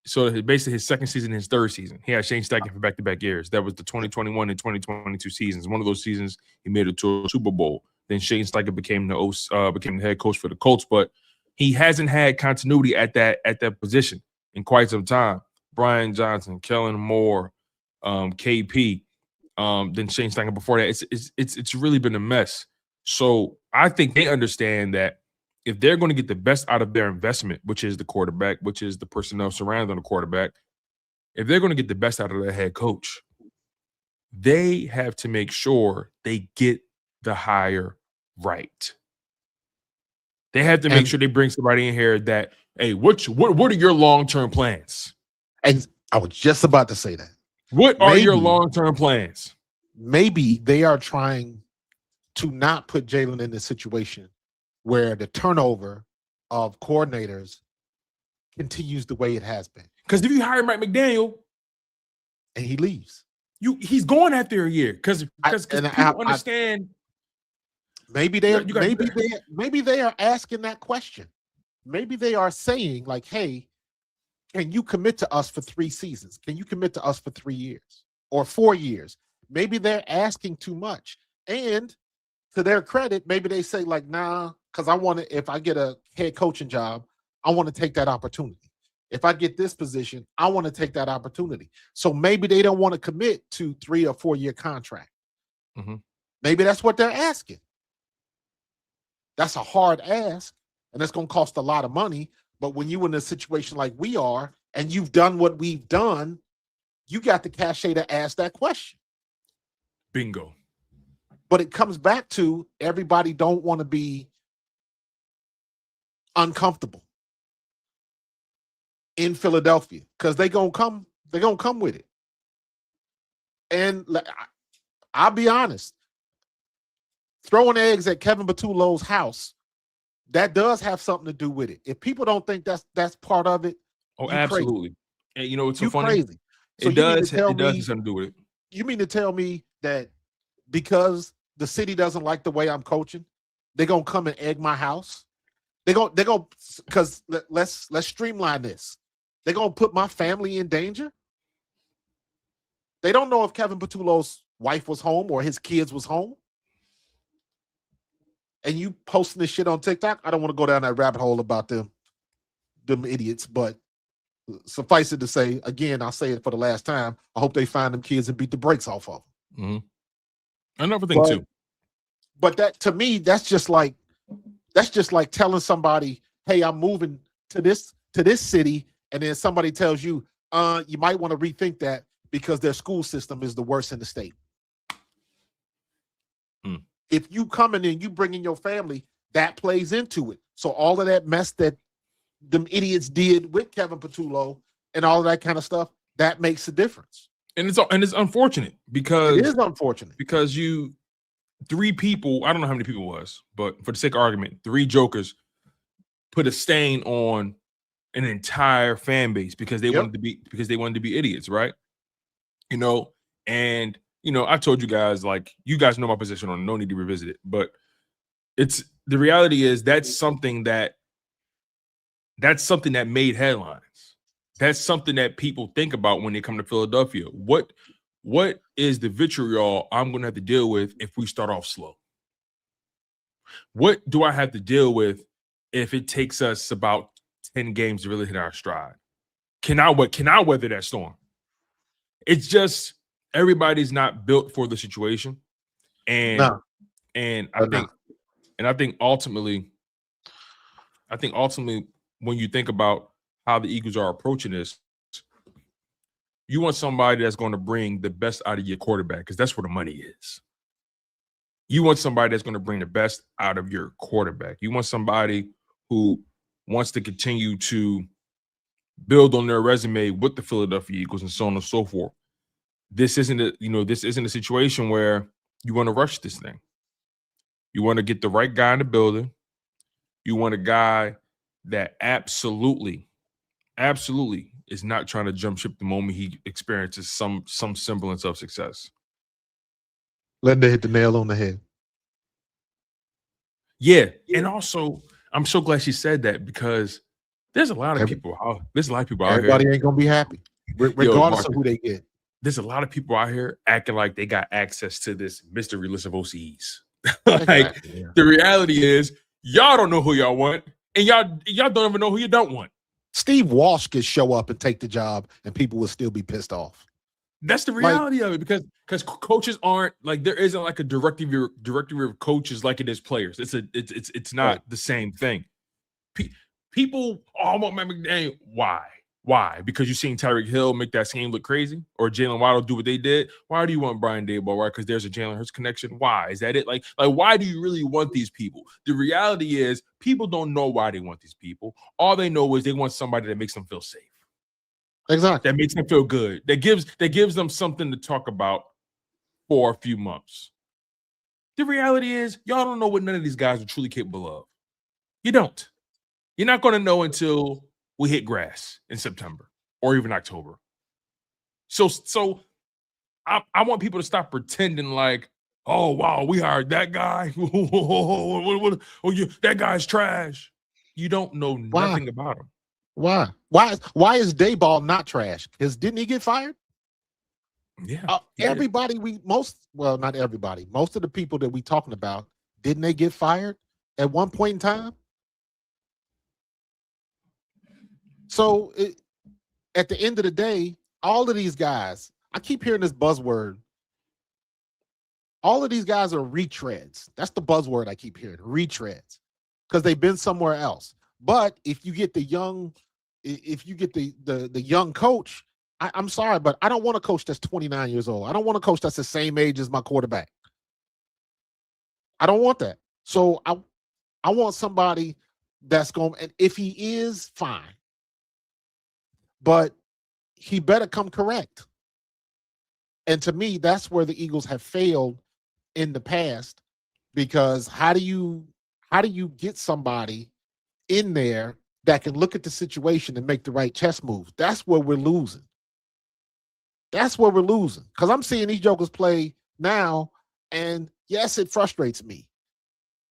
S3: So basically his second season and his third season. He had Shane Steichen for back-to-back years. That was the 2021 and 2022 seasons. One of those seasons, he made it to a Super Bowl. Then Shane Steichen became the head coach for the Colts, but he hasn't had continuity at that position in quite some time. Brian Johnson, Kellen Moore, KP, then Shane Steichen before that. It's really been a mess. So I think they understand that if they're going to get the best out of their investment, which is the quarterback, which is the personnel surrounding the quarterback, if they're going to get the best out of their head coach, they have to make sure they get the hire right. They have to make sure they bring somebody in here that, hey, what are your long-term plans?
S2: And I was just about to say that.
S3: What are your long-term plans?
S2: Maybe they are trying to not put Jalen in this situation where the turnover of coordinators continues the way it has been.
S3: Because if you hire Mike McDaniel
S2: and he leaves,
S3: he's going after a year. Because people understand.
S2: Maybe they are asking that question. Maybe they are saying, like, hey, can you commit to us for 3 seasons? Can you commit to us for 3 years or 4 years? Maybe they're asking too much. And to their credit, maybe they say, like, nah, because if I get a head coaching job, I want to take that opportunity. If I get this position, I want to take that opportunity. So maybe they don't want to commit to 3 or 4 year contract. Maybe that's what they're asking. That's a hard ask, and it's going to cost a lot of money. But when you're in a situation like we are, and you've done what we've done, you got the cachet to ask that question.
S3: Bingo.
S2: But it comes back to everybody don't want to be uncomfortable in Philadelphia because they're gonna come with it. And I'll be honest, throwing eggs at Kevin Patullo's house that does have something to do with it. If people don't think that's part of it,
S3: Oh,
S2: you crazy.
S3: absolutely. And you know what's so
S2: You
S3: funny?
S2: crazy. So
S3: It
S2: you mean to
S3: does.
S2: tell
S3: It does
S2: me
S3: have something to do with it.
S2: you mean to tell me that because the city doesn't like the way I'm coaching, they're gonna come and egg my house? They're gonna because let's streamline this. They're gonna put my family in danger. They don't know if Kevin Patullo's wife was home or his kids was home. And you posting this shit on TikTok. I don't want to go down that rabbit hole about them idiots, but suffice it to say, again, I'll say it for the last time. I hope they find them kids and beat the brakes off of them.
S3: Mm-hmm. Another thing too.
S2: But that to me, that's just like telling somebody, "Hey, I'm moving to this city," and then somebody tells you, you might want to rethink that because their school system is the worst in the state." If you come in and you bring in your family, that plays into it. So all of that mess that them idiots did with Kevin Patullo and all of that kind of stuff, that makes a difference.
S3: And it's unfortunate because
S2: it is unfortunate
S3: because three people, I don't know how many people it was, but for the sake of argument, three jokers put a stain on an entire fan base because they wanted to be idiots, right? You know, and you know, I told you guys, like, you guys know my position on it, no need to revisit it, but it's the reality is that's something that made headlines. That's something that people think about when they come to Philadelphia. What is the vitriol I'm going to have to deal with if we start off slow? What do I have to deal with if it takes us about 10 games to really hit our stride? Can I weather that storm? It's just everybody's not built for the situation. And I think ultimately when you think about how the Eagles are approaching this, you want somebody that's going to bring the best out of your quarterback because that's where the money is. You want somebody that's going to bring the best out of your quarterback. You want somebody who wants to continue to build on their resume with the Philadelphia Eagles and so on and so forth. This isn't a situation where you want to rush this thing. You want to get the right guy in the building. You want a guy that absolutely is not trying to jump ship the moment he experiences some semblance of success.
S2: Linda hit the nail on the head.
S3: Yeah. And also, I'm so glad she said that because there's a lot of people out here.
S2: Everybody ain't gonna be happy, regardless of who they get.
S3: There's a lot of people out here acting like they got access to this mystery list of OCs. The reality is y'all don't know who y'all want, and y'all don't even know who you don't want.
S2: Steve Walsh could show up and take the job, and people would still be pissed off.
S3: That's the reality of it because coaches aren't like there isn't like a directory of coaches like it is players. It's not the same thing. People want Matt McDaniel. Why? Because you've seen Tyreek Hill make that scheme look crazy, or Jalen Waddle do what they did. Why do you want Brian Daboll? Right? Because there's a Jalen Hurts connection. Why is that it? Like why do you really want these people? The reality is people don't know why they want these people. All they know is they want somebody that makes them feel safe.
S2: Exactly.
S3: That makes them feel good. That gives them something to talk about for a few months. The reality is y'all don't know what none of these guys are truly capable of. You don't. You're not going to know until we hit grass in September or even October. So I want people to stop pretending like, oh, wow, we hired that guy. That guy's trash. You don't know nothing about him.
S2: Why is Daboll not trash? Because didn't he get fired?
S3: Yeah.
S2: Not everybody. Most of the people that we talking about, didn't they get fired at one point in time? So at the end of the day, all of these guys, I keep hearing this buzzword. All of these guys are retreads. That's the buzzword I keep hearing, retreads, because they've been somewhere else. But if you get the young coach, I'm sorry, but I don't want a coach that's 29 years old. I don't want a coach that's the same age as my quarterback. I don't want that. So I want somebody that's going, and if he is, fine. But he better come correct. And to me, that's where the Eagles have failed in the past, because how do you how do you get somebody in there that can look at the situation and make the right chess moves? That's where we're losing. That's where we're losing. Because I'm seeing these jokers play now, and yes, it frustrates me.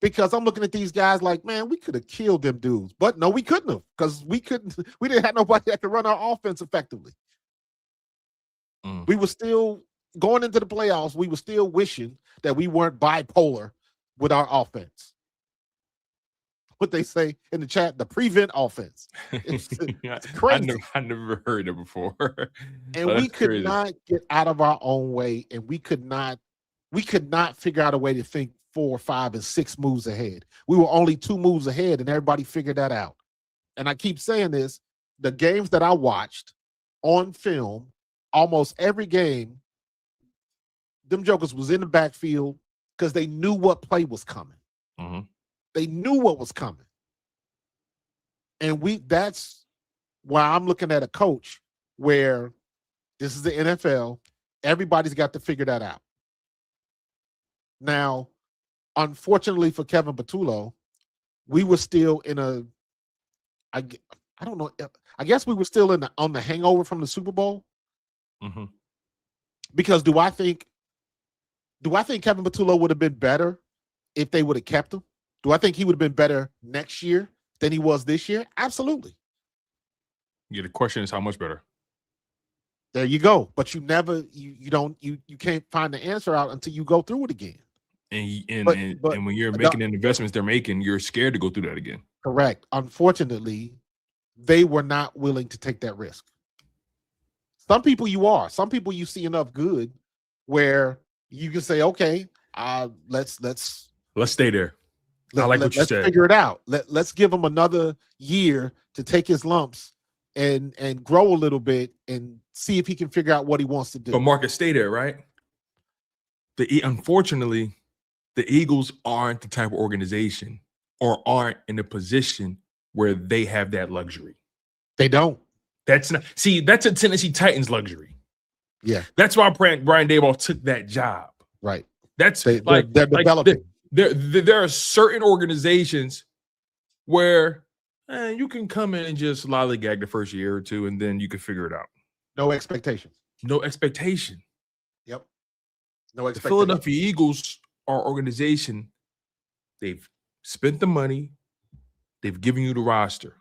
S2: Because I'm looking at these guys like, man, we could have killed them dudes. But no, we couldn't have, because we didn't have nobody that could run our offense effectively. We were still going into the playoffs, we were still wishing that we weren't bipolar with our offense. What they say in the chat, the prevent offense. It's crazy.
S3: I never heard it before.
S2: And we could not get out of our own way, and we could not figure out a way to think 4, 5, and 6 moves ahead. We were only 2 moves ahead, and everybody figured that out. And I keep saying this, the games that I watched on film, almost every game, them jokers was in the backfield because they knew what play was coming.
S3: Mm-hmm.
S2: They knew what was coming. And that's why I'm looking at a coach where this is the NFL. Everybody's got to figure that out. Now, unfortunately for Kevin Patullo, we were still in I don't know. I guess we were still on the hangover from the Super Bowl.
S3: Mm-hmm.
S2: Because do I think Kevin Patullo would have been better if they would have kept him? Do I think he would have been better next year than he was this year? Absolutely.
S3: Yeah, the question is how much better.
S2: There you go. But you can't find the answer out until you go through it again.
S3: And when you're making the investments they're making, you're scared to go through that again. Correct.
S2: Unfortunately, they were not willing to take that risk. Some people you are. Some people you see enough good where you can say, okay, let's
S3: stay there. I like what you said.
S2: Let's figure it out. Let's give him another year to take his lumps and grow a little bit and see if he can figure out what he wants to do.
S3: But Marcus, stay there, right? Unfortunately, the Eagles aren't the type of organization or aren't in a position where they have that luxury.
S2: They don't.
S3: That's a Tennessee Titans luxury.
S2: Yeah.
S3: That's why Brian Daboll took that job.
S2: Right.
S3: That's
S2: they're developing.
S3: There are certain organizations where you can come in and just lollygag the first year or two, and then you can figure it out.
S2: No expectation.
S3: No expectation.
S2: Yep. No expectation.
S3: The Philadelphia Eagles are an organization. They've spent the money. They've given you the roster.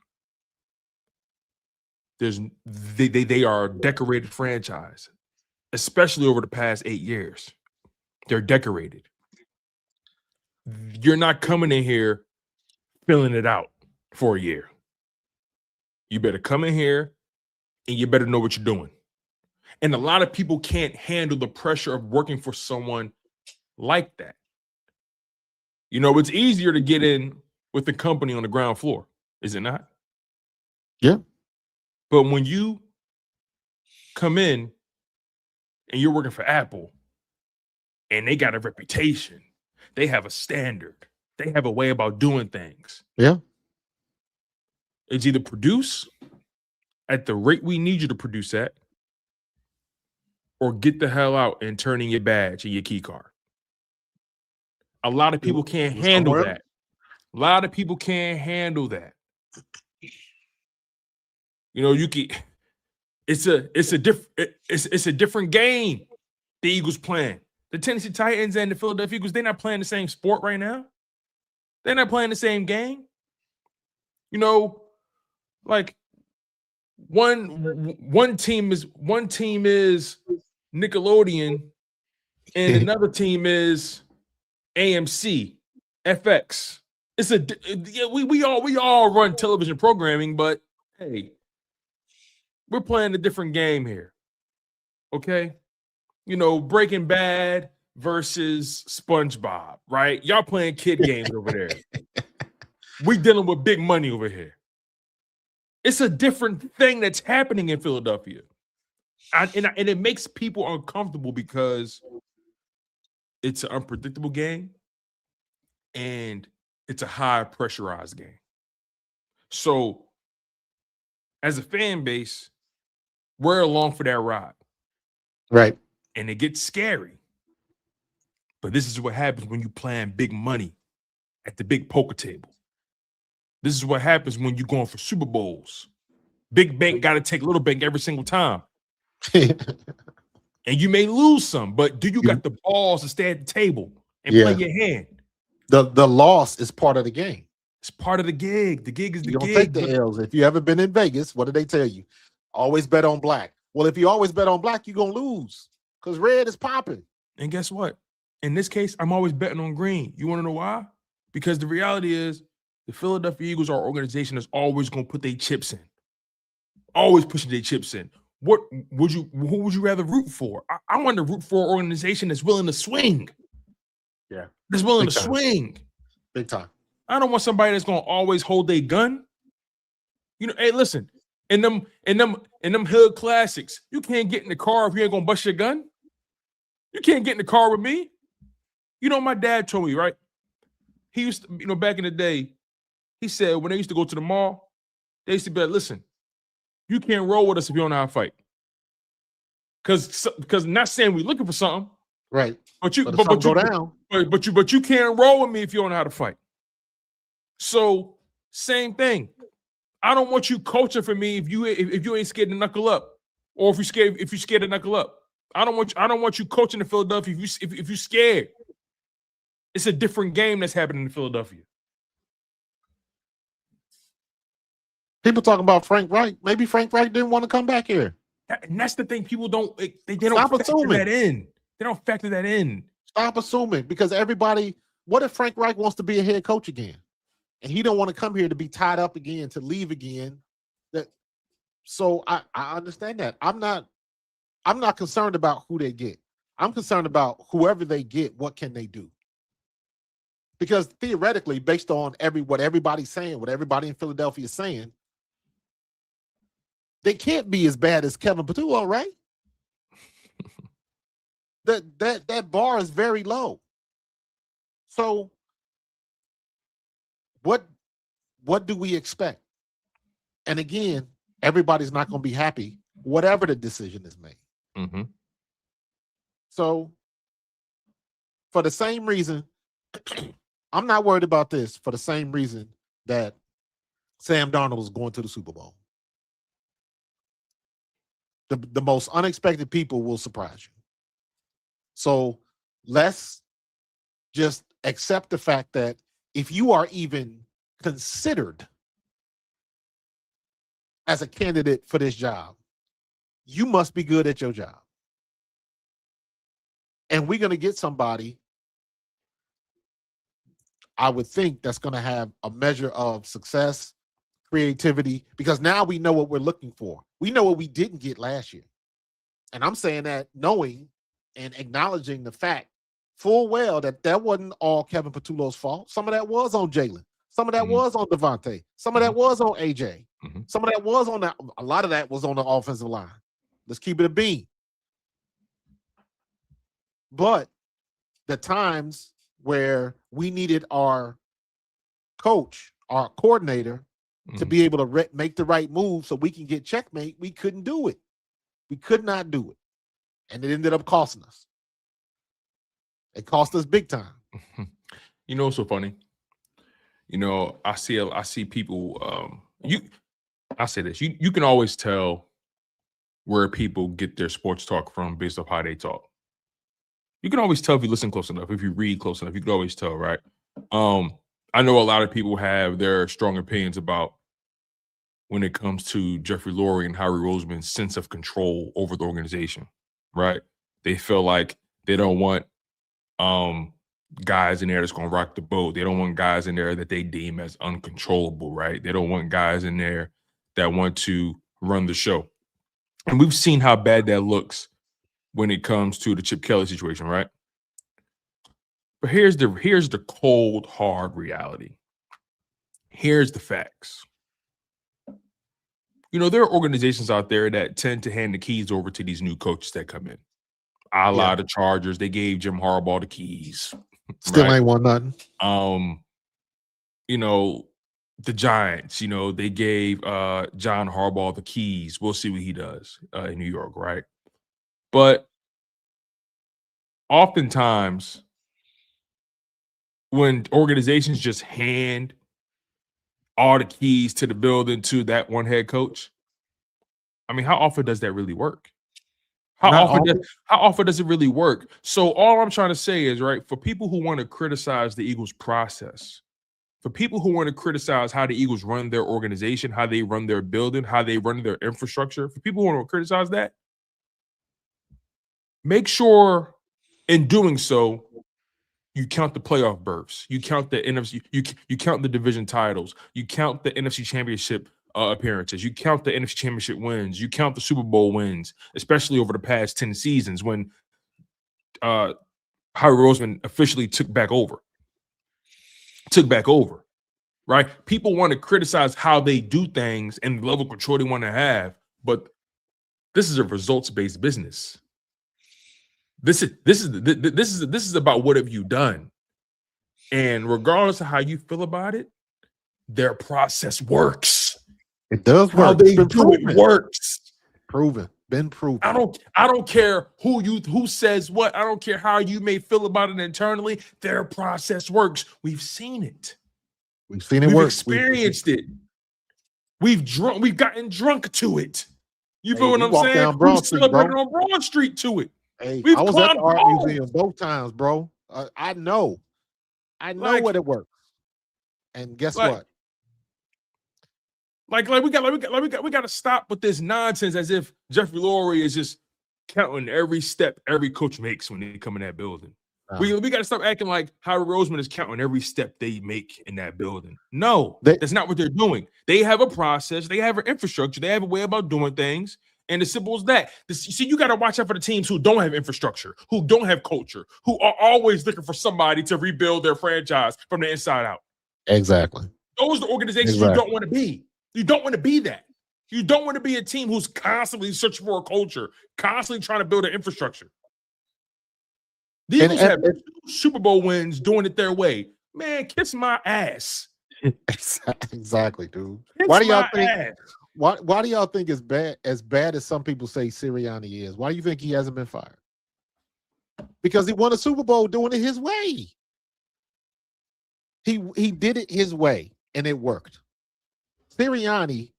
S3: They are a decorated franchise, especially over the past 8 years. They're decorated. You're not coming in here filling it out for a year. You better come in here and you better know what you're doing. And a lot of people can't handle the pressure of working for someone like that. You know, it's easier to get in with the company on the ground floor, is it not?
S2: Yeah.
S3: But when you come in and you're working for Apple and they got a reputation, they have a standard, they have a way about doing things.
S2: Yeah.
S3: It's either produce at the rate we need you to produce at, or get the hell out and turn in your badge and your key card. A lot of people can't handle that. A lot of people can't handle that. You know, it's a different game the Eagles playing. The Tennessee Titans and the Philadelphia Eagles, they're not playing the same sport right now. They're not playing the same game. You know, like one team is Nickelodeon and another team is AMC, FX. We all run television programming, but hey, we're playing a different game here. Okay? You know, Breaking Bad versus SpongeBob, right? Y'all playing kid games over there. We dealing with big money over here. It's a different thing that's happening in Philadelphia. And it makes people uncomfortable because it's an unpredictable game and it's a high pressurized game. So as a fan base, we're along for that ride.
S2: Right.
S3: And it gets scary. But this is what happens when you plan big money at the big poker table. This is what happens when you're going for Super Bowls. Big bank got to take little bank every single time. And you may lose some, but do you got the balls to stay at the table and play your hand?
S2: The loss is part of the game.
S3: It's part of the gig. The gig is the
S2: You don't
S3: gig.
S2: take the L's. If you ever been in Vegas, what do they tell you? Always bet on black. Well, if you always bet on black, you're going to lose because red is popping.
S3: And guess what? In this case, I'm always betting on green. You want to know why? Because the reality is the Philadelphia Eagles, our organization, is always going to put their chips in. Always pushing their chips in. Who would you rather root for? I want to root for an organization that's willing to swing.
S2: Yeah.
S3: That's willing
S2: Big
S3: to
S2: time.
S3: swing.
S2: Big time.
S3: I don't want somebody that's going to always hold their gun. You know, hey, listen, in them hood classics, you can't get in the car if you ain't going to bust your gun. You can't get in the car with me. You know, my dad told me, right? He used to, you know, back in the day, he said when they used to go to the mall, they used to be like, listen, you can't roll with us if you don't know how to fight. Because not saying we're looking for something.
S2: Right.
S3: But you can't roll with me if you don't know how to fight. So same thing. I don't want you coaching for me if you ain't scared to knuckle up, or if you're scared to knuckle up. I don't want you coaching in Philadelphia if you're scared. It's a different game that's happening in Philadelphia.
S2: People talking about Frank Reich. Maybe Frank Reich didn't want to come back here.
S3: And that's the thing. People don't
S2: Stop
S3: factor
S2: assuming.
S3: that in. They don't factor that in.
S2: Stop assuming, because everybody. What if Frank Reich wants to be a head coach again, and he don't want to come here to be tied up again, to leave again? So I understand that. I'm not concerned about who they get. I'm concerned about whoever they get. What can they do? Because theoretically, based on what everybody's saying, what everybody in Philadelphia is saying, they can't be as bad as Kevin Patullo, right? That bar is very low. So what do we expect? And again, everybody's not going to be happy, whatever the decision is made.
S3: Mm-hmm.
S2: So for the same reason, I'm not worried about this, for the same reason that Sam Darnold is going to the Super Bowl. The most unexpected people will surprise you. So let's just accept the fact that if you are even considered as a candidate for this job, you must be good at your job. And we're going to get somebody, I would think, that's going to have a measure of success, creativity, because now we know what we're looking for. We know what we didn't get last year. And I'm saying that knowing and acknowledging the fact full well that wasn't all Kevin Patullo's fault. Some of that was on Jalen. Some of that was on Devontae. Some of that was on AJ. Some of that was on that. A lot of that was on the offensive line. Let's keep it a bean. But the times where we needed our coach, our coordinator, to be able to make the right move so we can get checkmate, we couldn't do it. We could not do it. And it ended up costing us. It cost us big time.
S3: You know what's so funny? You know, I see people, I say this, you can always tell where people get their sports talk from based off how they talk. You can always tell if you listen close enough, if you read close enough, you can always tell, right? I know a lot of people have their strong opinions about when it comes to Jeffrey Lurie and Howie Roseman's sense of control over the organization, right? They feel like they don't want guys in there that's going to rock the boat. They don't want guys in there that they deem as uncontrollable, right? They don't want guys in there that want to run the show. And we've seen how bad that looks when it comes to the Chip Kelly situation, right? But here's the cold, hard reality. Here's the facts. You know, there are organizations out there that tend to hand the keys over to these new coaches that come in. A la the Chargers, they gave Jim Harbaugh the keys.
S2: Still ain't won nothing.
S3: You know, the Giants, you know, they gave John Harbaugh the keys. We'll see what he does in New York, right? But oftentimes, when organizations just hand all the keys to the building to that one head coach? I mean, how often does that really work? How often does it really work? So all I'm trying to say is, right, for people who want to criticize the Eagles process, for people who want to criticize how the Eagles run their organization, how they run their building, how they run their infrastructure, for people who want to criticize that, make sure in doing so, you count the playoff berths, you count the NFC, you count the division titles, you count the NFC Championship appearances, you count the NFC Championship wins, you count the Super Bowl wins, especially over the past 10 seasons when Howie Roseman officially took back over, right? People want to criticize how they do things and the level of control they want to have, but this is a results-based business. This is about what have you done, and regardless of how you feel about it, their process works.
S2: It does work.
S3: How they do it works.
S2: Been proven.
S3: I don't care who says what. I don't care how you may feel about it internally. Their process works. We've seen it.
S2: We've
S3: work. Experienced it. We've gotten drunk to it. You feel what I'm saying? We've celebrated on Broad Street to it.
S2: Hey, I was at the art museum both times, bro. I know what it works. And guess what?
S3: We got to stop with this nonsense as if Jeffrey Lurie is just counting every step every coach makes when they come in that building. We got to stop acting like Howie Roseman is counting every step they make in that building. No, that's not what they're doing. They have a process. They have an infrastructure. They have a way about doing things. And as simple as that. See, you got to watch out for the teams who don't have infrastructure, who don't have culture, who are always looking for somebody to rebuild their franchise from the inside out.
S2: Exactly.
S3: Those are the organizations you don't want to be. You don't want to be that. You don't want to be a team who's constantly searching for a culture, constantly trying to build an infrastructure. The Eagles have 2 Super Bowl wins doing it their way. Man, kiss my ass.
S2: Exactly, dude.
S3: Kiss
S2: Why do y'all
S3: my
S2: think?
S3: ass.
S2: Why do y'all think as bad as some people say Sirianni is? Why do you think he hasn't been fired? Because he won a Super Bowl doing it his way. He did it his way, and it worked. Sirianni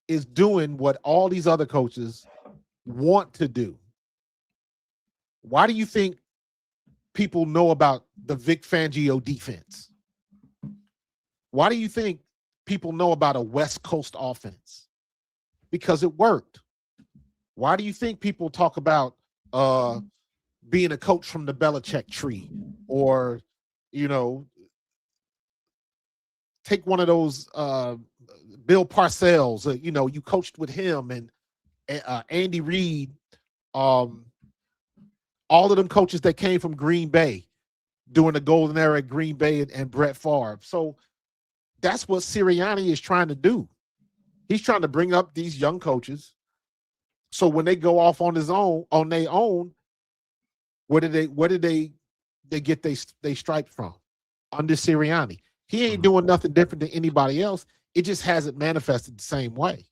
S2: is doing what all these other coaches want to do. Why do you think people know about the Vic Fangio defense? Why do you think people know about a West Coast offense? Because it worked. Why do you think people talk about being a coach from the Belichick tree, or, take one of those Bill Parcells, you coached with him, and Andy Reid, all of them coaches that came from Green Bay during the golden era at Green Bay, and Brett Favre. So that's what Sirianni is trying to do. He's trying to bring up these young coaches, so when they go off on their own, where did they get they stripes from? Under Sirianni. He ain't doing nothing different than anybody else. It just hasn't manifested the same way.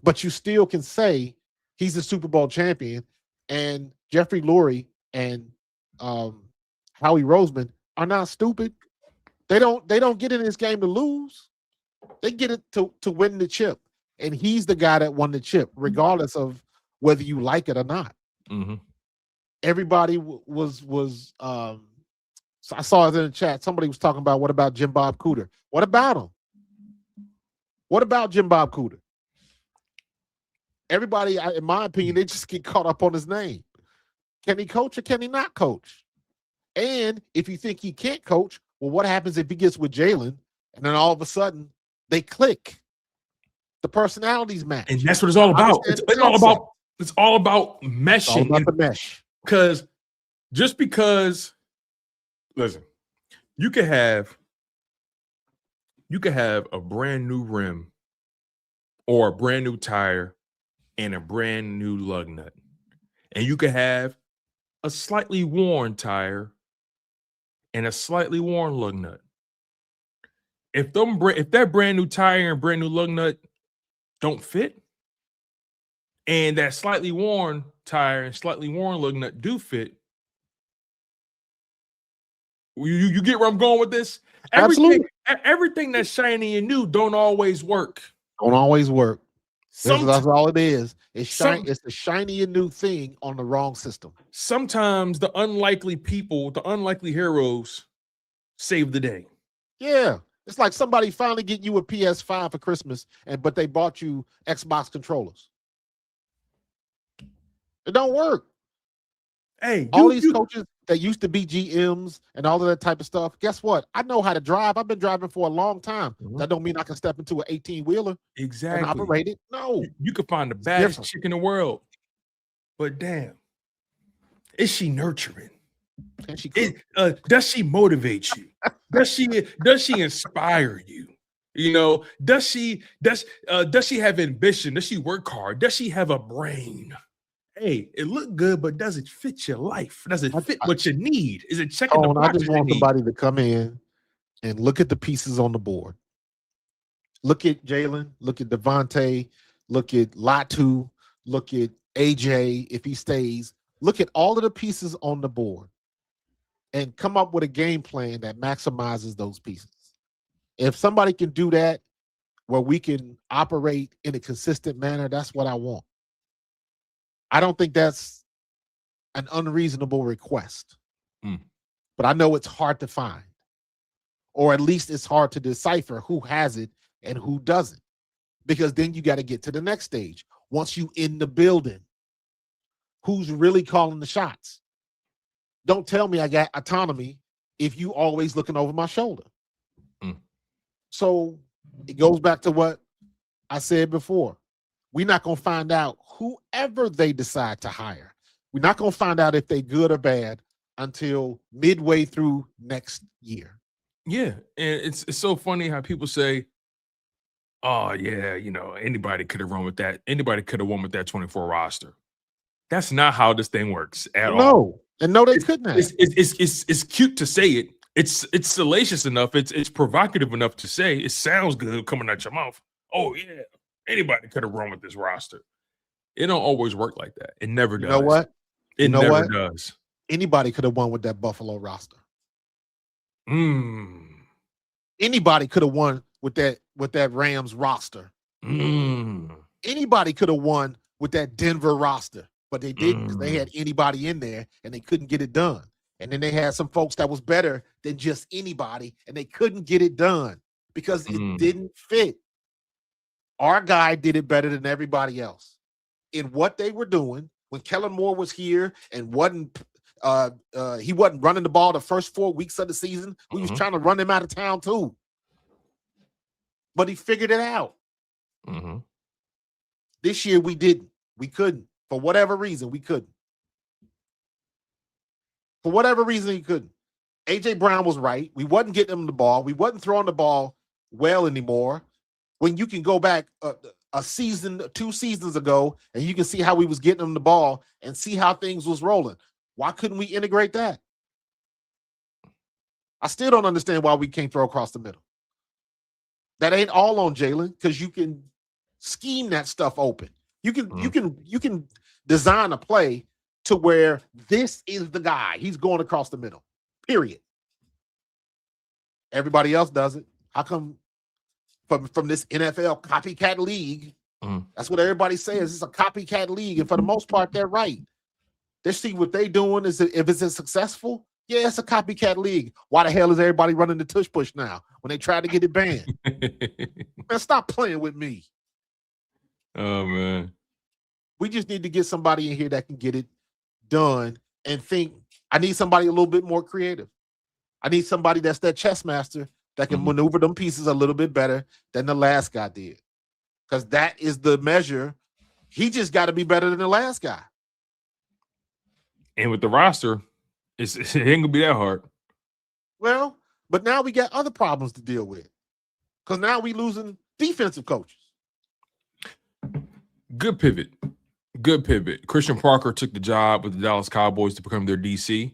S2: But you still can say he's a Super Bowl champion, and Jeffrey Lurie and Howie Roseman are not stupid. They don't get in this game to lose. They get it to win the chip. And he's the guy that won the chip, regardless of whether you like it or not.
S3: Mm-hmm.
S2: Everybody was so I saw it in the chat. Somebody was talking about, what about Jim Bob Cooter? What about him? What about Jim Bob Cooter? Everybody, in my opinion, they just get caught up on his name. Can he coach or can he not coach? And if you think he can't coach, well, what happens if he gets with Jalen and then all of a sudden they click? The personalities match.
S3: And that's what it's all about. It's all about meshing.
S2: It's all about the mesh.
S3: Because just because, listen, you could have a brand new rim or a brand new tire and a brand new lug nut. And you could have a slightly worn tire and a slightly worn lug nut. If that brand new tire and brand new lug nut don't fit, and that slightly worn tire and slightly worn lug nut do fit, You get where I'm going with this?
S2: Absolutely.
S3: Everything that's shiny and new don't always work.
S2: Don't always work. That's
S3: Sometimes,
S2: all it is. It's the shiny and new thing on the wrong system.
S3: sometimes the unlikely people, the unlikely heroes, save the day.
S2: Yeah. It's like somebody finally get you a PS5 for Christmas, but they bought you Xbox controllers. It don't work.
S3: Hey,
S2: All these coaches that used to be GMs and all of that type of stuff, guess what? I know how to drive. I've been driving for a long time. That don't mean I can step into an 18-wheeler
S3: exactly
S2: and operate it. No.
S3: You could find the baddest chick in the world, but damn, is she nurturing?
S2: Can she
S3: Does she motivate you? Does she inspire you? You know, does she have ambition? Does she work hard? Does she have a brain? Hey, it looked good, but does it fit your life? Does it fit what you need? Is it checking the
S2: I
S3: boxes
S2: just
S3: you
S2: want
S3: need?
S2: somebody to come in and look at the pieces on the board. Look at Jalen, look at Devontae, look at Latu, look at AJ if he stays. Look at all of the pieces on the board and come up with a game plan that maximizes those pieces. If somebody can do that where we can operate in a consistent manner, that's what I want. I don't think that's an unreasonable request, but I know it's hard to find, or at least it's hard to decipher who has it and who doesn't, because then you got to get to the next stage. Once you in the building, who's really calling the shots? Don't tell me I got autonomy if you always looking over my shoulder. So it goes back to what I said before. We're not going to find out whoever they decide to hire. We're not going to find out if they're good or bad until midway through next year.
S3: Yeah, and it's so funny how people say, "Oh yeah, you know, anybody could have run with that. Anybody could have won with that 24 roster." That's not how this thing works at all.
S2: No, they couldn't have.
S3: It's cute to say it. It's salacious enough. It's provocative enough to say. It sounds good coming out your mouth. Oh yeah, anybody could have run with this roster. It don't always work like that. It never does.
S2: You know what?
S3: It never does.
S2: Anybody could have won with that Buffalo roster. Anybody could have won with that Rams roster. Anybody could have won with that Denver roster, but they didn't because they had anybody in there and they couldn't get it done. And then they had some folks that was better than just anybody and they couldn't get it done because it didn't fit. Our guy did it better than everybody else in what they were doing when Kellen Moore was here and he wasn't running the ball the first 4 weeks of the season. We was trying to run him out of town too. But he figured it out. This year we didn't. We couldn't. For whatever reason, we couldn't. For whatever reason, he couldn't. A.J. Brown was right. We wasn't getting him the ball. We wasn't throwing the ball well anymore. When you can go back a season, 2 seasons ago, and you can see how we was getting him the ball and see how things was rolling. Why couldn't we integrate that? I still don't understand why we can't throw across the middle. That ain't all on Jalen because you can scheme that stuff open. You can design a play to where this is the guy. He's going across the middle. Period. Everybody else does it. How come from this NFL copycat league? That's what everybody says. It's a copycat league, and for the most part, they're right. They see what they doing is if it's successful. Yeah, it's a copycat league. Why the hell is everybody running the tush push now when they try to get it banned? Man, stop playing with me.
S3: Oh, man.
S2: We just need to get somebody in here that can get it done and think. I need somebody a little bit more creative. I need somebody that's that chess master that can maneuver them pieces a little bit better than the last guy did. Because that is the measure. He just got to be better than the last guy.
S3: And with the roster, it ain't going to be that hard.
S2: Well, but now we got other problems to deal with. Because now we losing defensive coaches.
S3: Good pivot. Christian Parker took the job with the Dallas Cowboys to become their DC.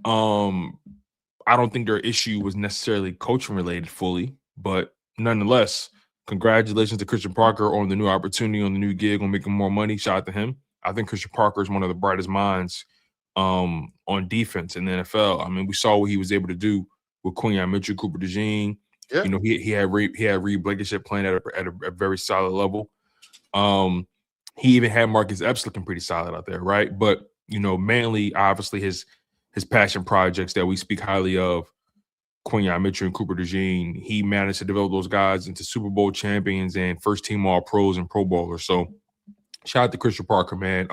S3: I don't think their issue was necessarily coaching related fully, but nonetheless, congratulations to Christian Parker on the new opportunity, on the new gig, on making more money. Shout out to him. I think Christian Parker is one of the brightest minds on defense in the NFL. I mean, we saw what he was able to do with Quinyon Mitchell, Cooper DeJean.
S2: Yeah.
S3: You know, he had Reed Blankenship playing at a very solid level. He even had Marcus Epps looking pretty solid out there, right? But you know, mainly obviously his passion projects that we speak highly of, Quinyon Mitchell and Cooper DeJean, he managed to develop those guys into Super Bowl champions and first team All Pros and Pro Bowlers. So shout out to Christian Parker, man.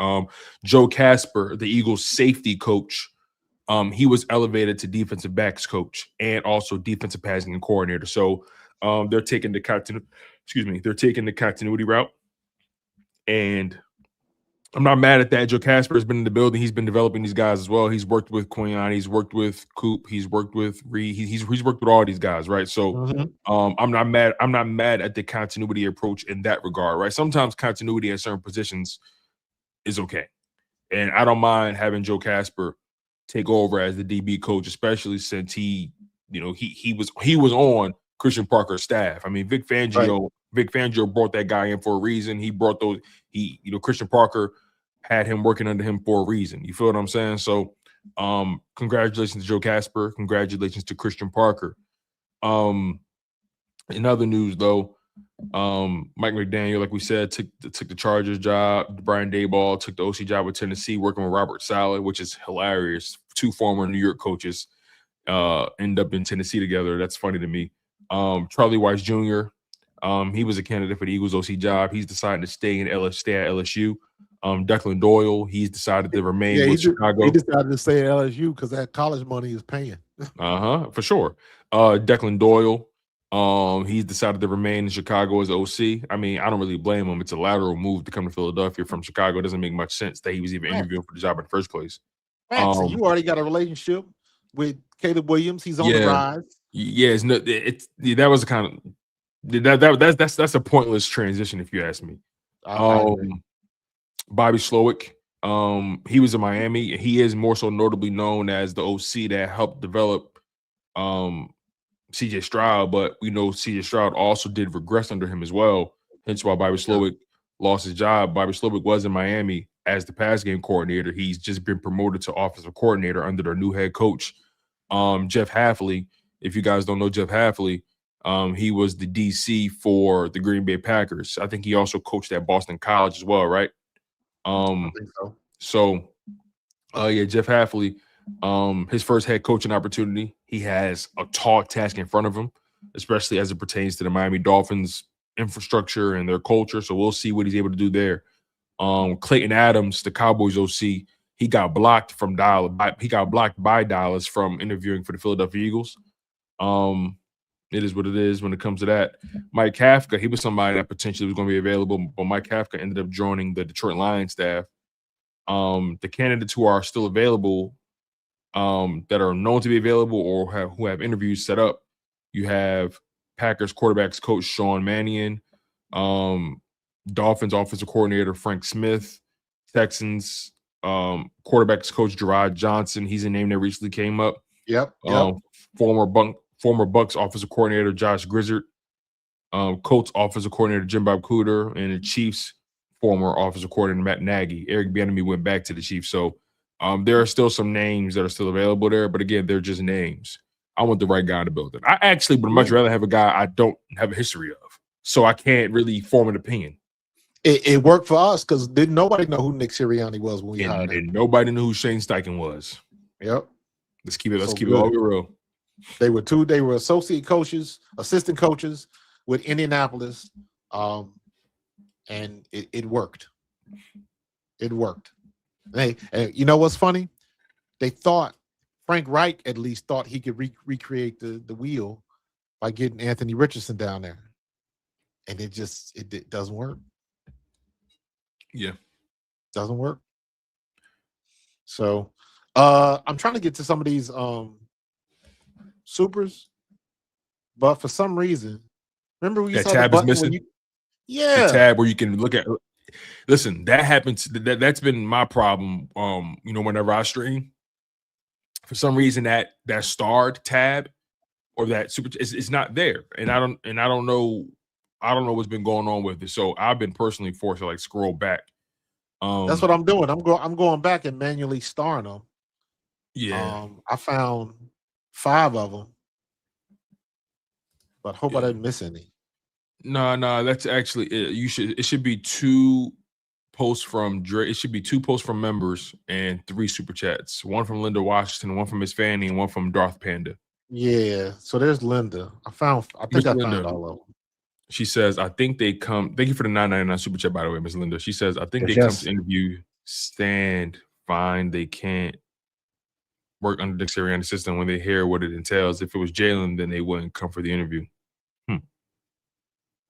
S3: Joe Casper, the Eagles safety coach, he was elevated to defensive backs coach and also defensive passing coordinator. So they're taking the continuity route. And I'm not mad at that. Joe Casper has been in the building. He's been developing these guys as well. He's worked with Quinyon. He's worked with Coop. He's worked with Reed. He's worked with all these guys, right? So I'm not mad. I'm not mad at the continuity approach in that regard, right? Sometimes continuity at certain positions is okay, and I don't mind having Joe Casper take over as the DB coach, especially since he was on Christian Parker's staff. I mean, Vic Fangio brought that guy in for a reason. He brought Christian Parker had him working under him for a reason. You feel what I'm saying? So congratulations to Joe Casper. Congratulations to Christian Parker. In other news, though, Mike McDaniel, like we said, took the Chargers job. Brian Daboll took the OC job with Tennessee, working with Robert Saleh, which is hilarious. Two former New York coaches end up in Tennessee together. That's funny to me. Charlie Weiss Jr., he was a candidate for the Eagles OC job. He's decided to stay at LSU. Declan Doyle, he's decided to remain with Chicago.
S2: He decided to stay at LSU because that college money is paying.
S3: For sure. Declan Doyle, he's decided to remain in Chicago as OC. I mean, I don't really blame him. It's a lateral move to come to Philadelphia from Chicago. It doesn't make much sense that he was even interviewing for the job in the first place.
S2: So you already got a relationship with Caleb Williams. He's on the rise.
S3: Yeah, that was kind of that's a pointless transition if you ask me. Bobby Slowick, he was in Miami. He is more so notably known as the OC that helped develop CJ Stroud, but we know CJ Stroud also did regress under him as well. Hence why Bobby Slowick lost his job. Bobby Slowick was in Miami as the pass game coordinator. He's just been promoted to offensive coordinator under their new head coach, Jeff Hafley. If you guys don't know Jeff Hafley, he was the DC for the Green Bay Packers. I think he also coached at Boston College as well, right? I think so. Jeff Hafley, his first head coaching opportunity. He has a tall task in front of him, especially as it pertains to the Miami Dolphins infrastructure and their culture. So we'll see what he's able to do there. Clayton Adams, the Cowboys OC, he got blocked by Dallas from interviewing for the Philadelphia Eagles. It is what it is when it comes to that. Mike Kafka, he was somebody that potentially was going to be available, but Mike Kafka ended up joining the Detroit Lions staff. The candidates who are still available, that are known to be available or who have interviews set up, you have Packers quarterbacks coach Sean Mannion, Dolphins offensive coordinator Frank Smith, Texans quarterbacks coach Gerard Johnson. He's a name that recently came up.
S2: Yep.
S3: Former Bucks offensive coordinator Josh Grizzard, Colts offensive coordinator Jim Bob Cooter, and the Chiefs former offensive coordinator Matt Nagy. Eric Bieniemy went back to the Chiefs. So there are still some names that are still available there, but again, they're just names. I want the right guy to build it. I actually would much rather have a guy I don't have a history of, so I can't really form an opinion.
S2: It worked for us because didn't nobody know who Nick Sirianni was when we hired him.
S3: And nobody knew who Shane Steichen was.
S2: Yep.
S3: Let's keep it all real.
S2: They were associate coaches, assistant coaches with Indianapolis, and it worked. It worked. And you know what's funny? They thought Frank Reich at least thought he could recreate the wheel by getting Anthony Richardson down there, and it doesn't work.
S3: Yeah,
S2: doesn't work. So I'm trying to get to some of these supers, but for some reason, remember we saw
S3: tab
S2: the
S3: is missing.
S2: The
S3: tab where you can look at. Listen, that happens. That's been my problem. Whenever I stream, for some reason that starred tab or that super is not there, and I don't know what's been going on with it. So I've been personally forced to scroll back.
S2: That's what I'm doing. I'm going back and manually starring them.
S3: Yeah.
S2: I found 5 of them, but hope I didn't miss any.
S3: No, that's actually it. It should be 2 posts from Dre. It should be 2 posts from members and 3 super chats. One from Linda Washington, one from Miss Fanny, and one from Darth Panda.
S2: Yeah, so there's Linda. I think
S3: Miss
S2: I
S3: Linda.
S2: found all of them.
S3: She says, I think they come. Thank you for the $9.99 super chat, by the way, Miss Linda. She says, I think they come to interview, stand, fine. They can't work under the Sirianni system when they hear what it entails. If it was Jalen, then they wouldn't come for the interview.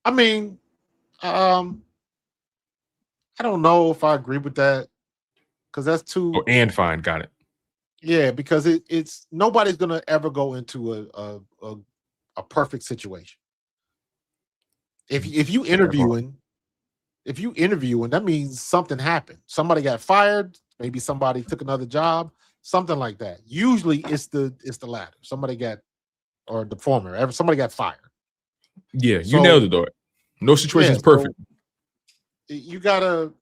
S2: I mean, I don't know if I agree with that because that's too.
S3: Oh, and fine, got it.
S2: Yeah, because it's nobody's gonna ever go into a perfect situation. If you interviewing, that means something happened. Somebody got fired. Maybe somebody took another job. Something like that. Usually, it's the latter. Somebody got, or the former. Somebody got fired.
S3: Yeah, you nailed it though. No situation is perfect.
S2: So you gotta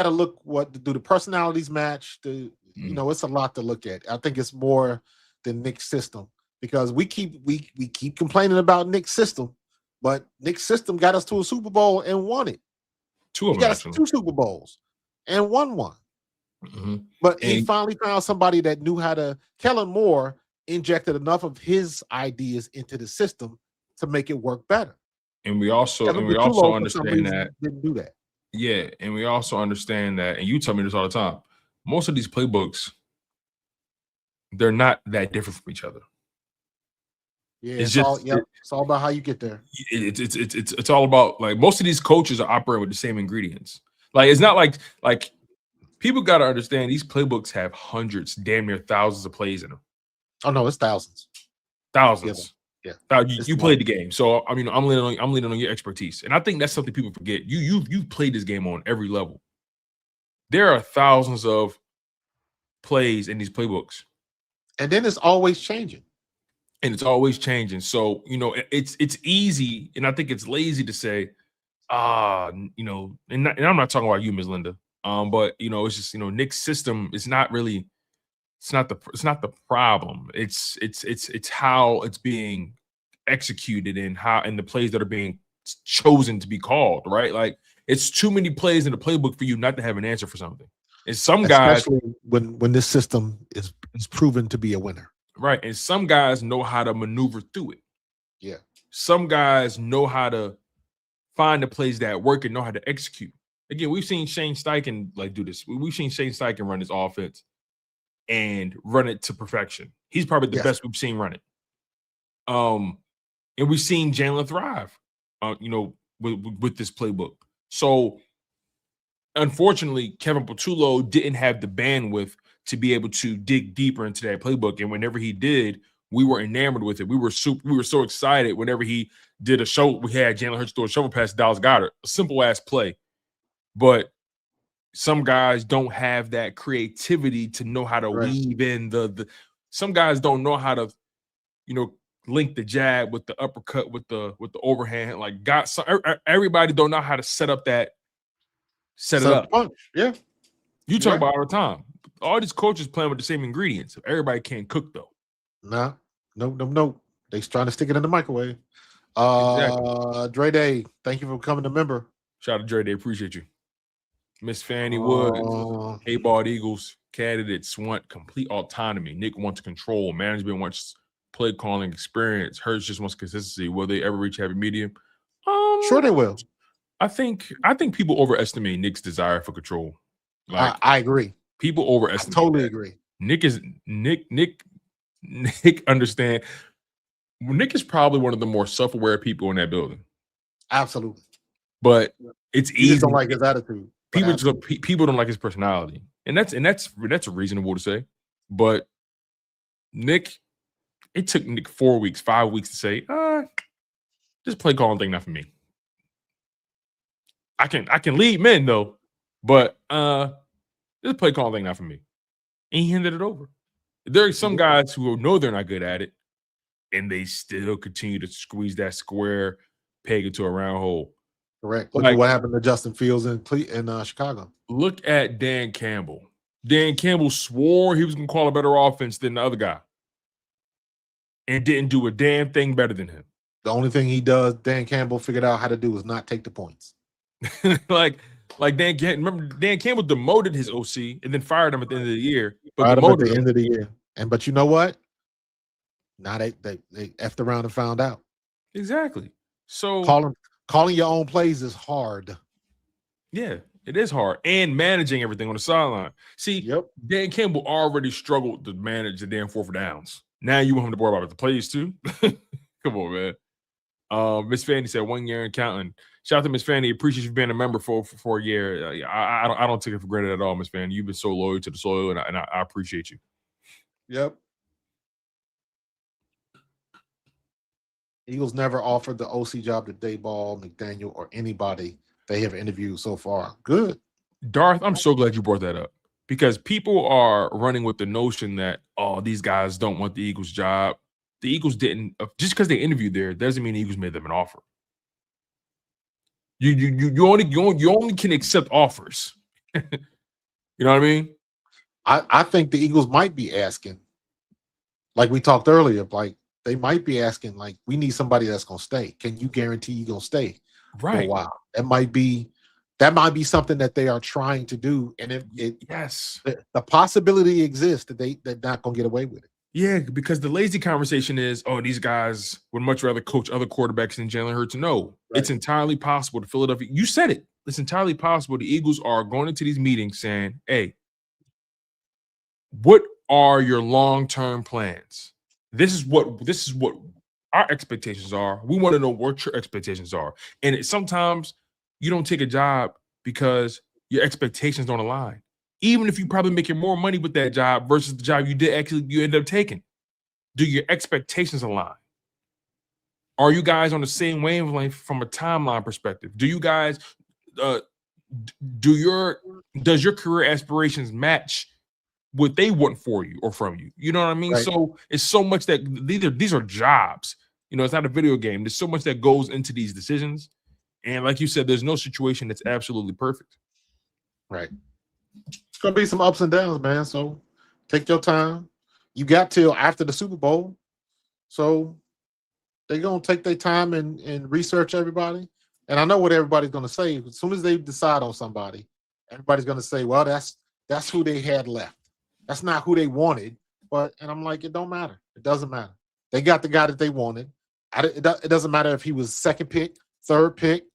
S2: look do the personalities match. It's a lot to look at. I think it's more than Nick's system because we keep complaining about Nick's system, but Nick's system got us to a Super Bowl and won it.
S3: 2 of them
S2: got us 2 Super Bowls and won one.
S3: Mm-hmm.
S2: But he finally found somebody that knew how to. Kellen Moore injected enough of his ideas into the system to make it work better.
S3: And we also understand that
S2: didn't do that.
S3: Yeah, and we also understand that, and you tell me this all the time. Most of these playbooks, they're not that different from each other.
S2: Yeah, it's all about how you get there.
S3: It's all about, like, most of these coaches are operating with the same ingredients. Like, it's not like people got to understand these playbooks have hundreds, damn near thousands of plays in them.
S2: Oh no, it's thousands.
S3: Thousands.
S2: Yeah.
S3: You played the game, so I mean, I'm leaning on your expertise, and I think that's something people forget. You've played this game on every level. There are thousands of plays in these playbooks,
S2: and then it's always changing.
S3: So it's easy, and I think it's lazy to say, and I'm not talking about you, Ms. Linda, but it's just Nick's system is not really. It's not the problem. It's how it's being executed and the plays that are being chosen to be called, right? Like, it's too many plays in the playbook for you not to have an answer for something. And some guys,
S2: especially when this system is proven to be a winner,
S3: right? And some guys know how to maneuver through it.
S2: Yeah.
S3: Some guys know how to find the plays that work and know how to execute. Again, we've seen Shane Steichen do this. We've seen Shane Steichen run this offense and run it to perfection. He's probably the best we've seen run it. And we've seen Jalen thrive, with this playbook. So, unfortunately, Kevin Patullo didn't have the bandwidth to be able to dig deeper into that playbook. And whenever he did, we were enamored with it. We were so excited whenever he did a show. We had Jalen Hurts throw a shovel pass to Dallas Goedert, a simple ass play, but some guys don't have that creativity to know how to weave in the. Some guys don't know how to, link the jab with the uppercut with the overhand. Like, everybody don't know how to set up that. Set it up.
S2: Punch. Yeah.
S3: You talk about all the time. All these coaches playing with the same ingredients. Everybody can't cook though.
S2: Nah. No. They're trying to stick it in the microwave.
S3: Exactly.
S2: Dre Day, thank you for coming to member.
S3: Shout out to Dre Day. Appreciate you. Miss Fanny Wood, A-Ball Eagles candidates want complete autonomy. Nick wants control. Management wants play calling experience. Hurts just wants consistency. Will they ever reach happy medium?
S2: Sure they will.
S3: I think people overestimate Nick's desire for control. Like,
S2: I agree.
S3: People overestimate.
S2: I totally agree.
S3: Nick understand. Nick is probably one of the more self-aware people in that building.
S2: Absolutely.
S3: But it's easy.
S2: Just don't like his attitude.
S3: People don't like his personality, and that's reasonable to say. But Nick, it took Nick 4 weeks, 5 weeks to say, this play calling thing not for me. I can lead men though, but this play calling thing not for me. And he handed it over. There are some guys who know they're not good at it, and they still continue to squeeze that square peg into a round hole.
S2: Correct. Look at what happened to Justin Fields in Chicago.
S3: Look at Dan Campbell. Dan Campbell swore he was going to call a better offense than the other guy and didn't do a damn thing better than him.
S2: The only thing he does, Dan Campbell figured out how to do is not take the points.
S3: like Dan Campbell demoted his OC and then fired him at the end of the year. But
S2: Fired him at the
S3: demoted him.
S2: end of the year. But you know what? Now they effed around and found out.
S3: Exactly. So
S2: calling your own plays is hard.
S3: Yeah, it is hard. And managing everything on the sideline. See, Dan Campbell already struggled to manage the damn 4th downs. Now you want him to worry about the plays too? Come on, man. Miss Fanny said 1 year and counting. Shout out to Miss Fanny. Appreciate you being a member for a year. I don't take it for granted at all, Miss Fanny. You've been so loyal to the soil, and I appreciate you.
S2: Yep. Eagles never offered the OC job to Dayball, McDaniel, or anybody they have interviewed so far. Good.
S3: Darth, I'm so glad you brought that up because people are running with the notion that, oh, these guys don't want the Eagles job. The Eagles didn't, just because they interviewed there doesn't mean the Eagles made them an offer. You only can accept offers. You know what I mean?
S2: I think the Eagles might be asking, like we talked earlier, like they might be asking, like, we need somebody that's gonna stay. Can you guarantee you're gonna stay for a while? That might be something that they are trying to do. And the possibility exists that they're not gonna get away with it.
S3: Yeah, because the lazy conversation is, oh, these guys would much rather coach other quarterbacks than Jalen Hurts. No, It's entirely possible. The Philadelphia, you said it. It's entirely possible. The Eagles are going into these meetings saying, hey, what are your long-term plans? This is what our expectations are. We want to know what your expectations are. And sometimes you don't take a job because your expectations don't align. Even if you're probably making more money with that job versus the job you end up taking. Do your expectations align? Are you guys on the same wavelength from a timeline perspective? Do you guys does your career aspirations match what they want for you or from you? You know what I mean? Right. So it's so much that these are jobs. You know, it's not a video game. There's so much that goes into these decisions. And like you said, there's no situation that's absolutely perfect.
S2: Right. It's going to be some ups and downs, man. So take your time. You got till after the Super Bowl. So they're going to take their time and research everybody. And I know what everybody's going to say. As soon as they decide on somebody, everybody's going to say, well, that's who they had left. That's not who they wanted. And I'm like, it don't matter. It doesn't matter. They got the guy that they wanted. It doesn't matter if he was second pick, third pick,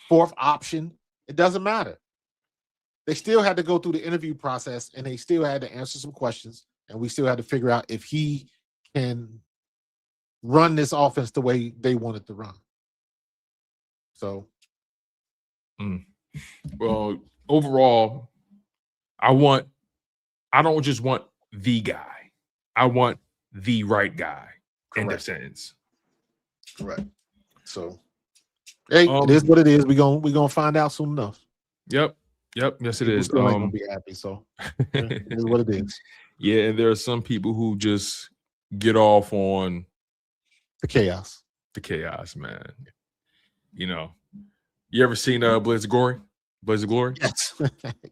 S2: fourth option. It doesn't matter. They still had to go through the interview process, and they still had to answer some questions, and we still had to figure out if he can run this offense the way they wanted to run. So,
S3: well, overall, I don't just want the guy. I want the right guy. End of sentence.
S2: Correct. So, hey, it is what it is. We're gonna find out soon enough.
S3: Yep. Yes, it is.
S2: Still ain't gonna be happy. So, it is what it is.
S3: Yeah, and there are some people who just get off on
S2: the chaos.
S3: The chaos, man. You know, you ever seen Blaze of Glory? Blaze of Glory?
S2: Yes.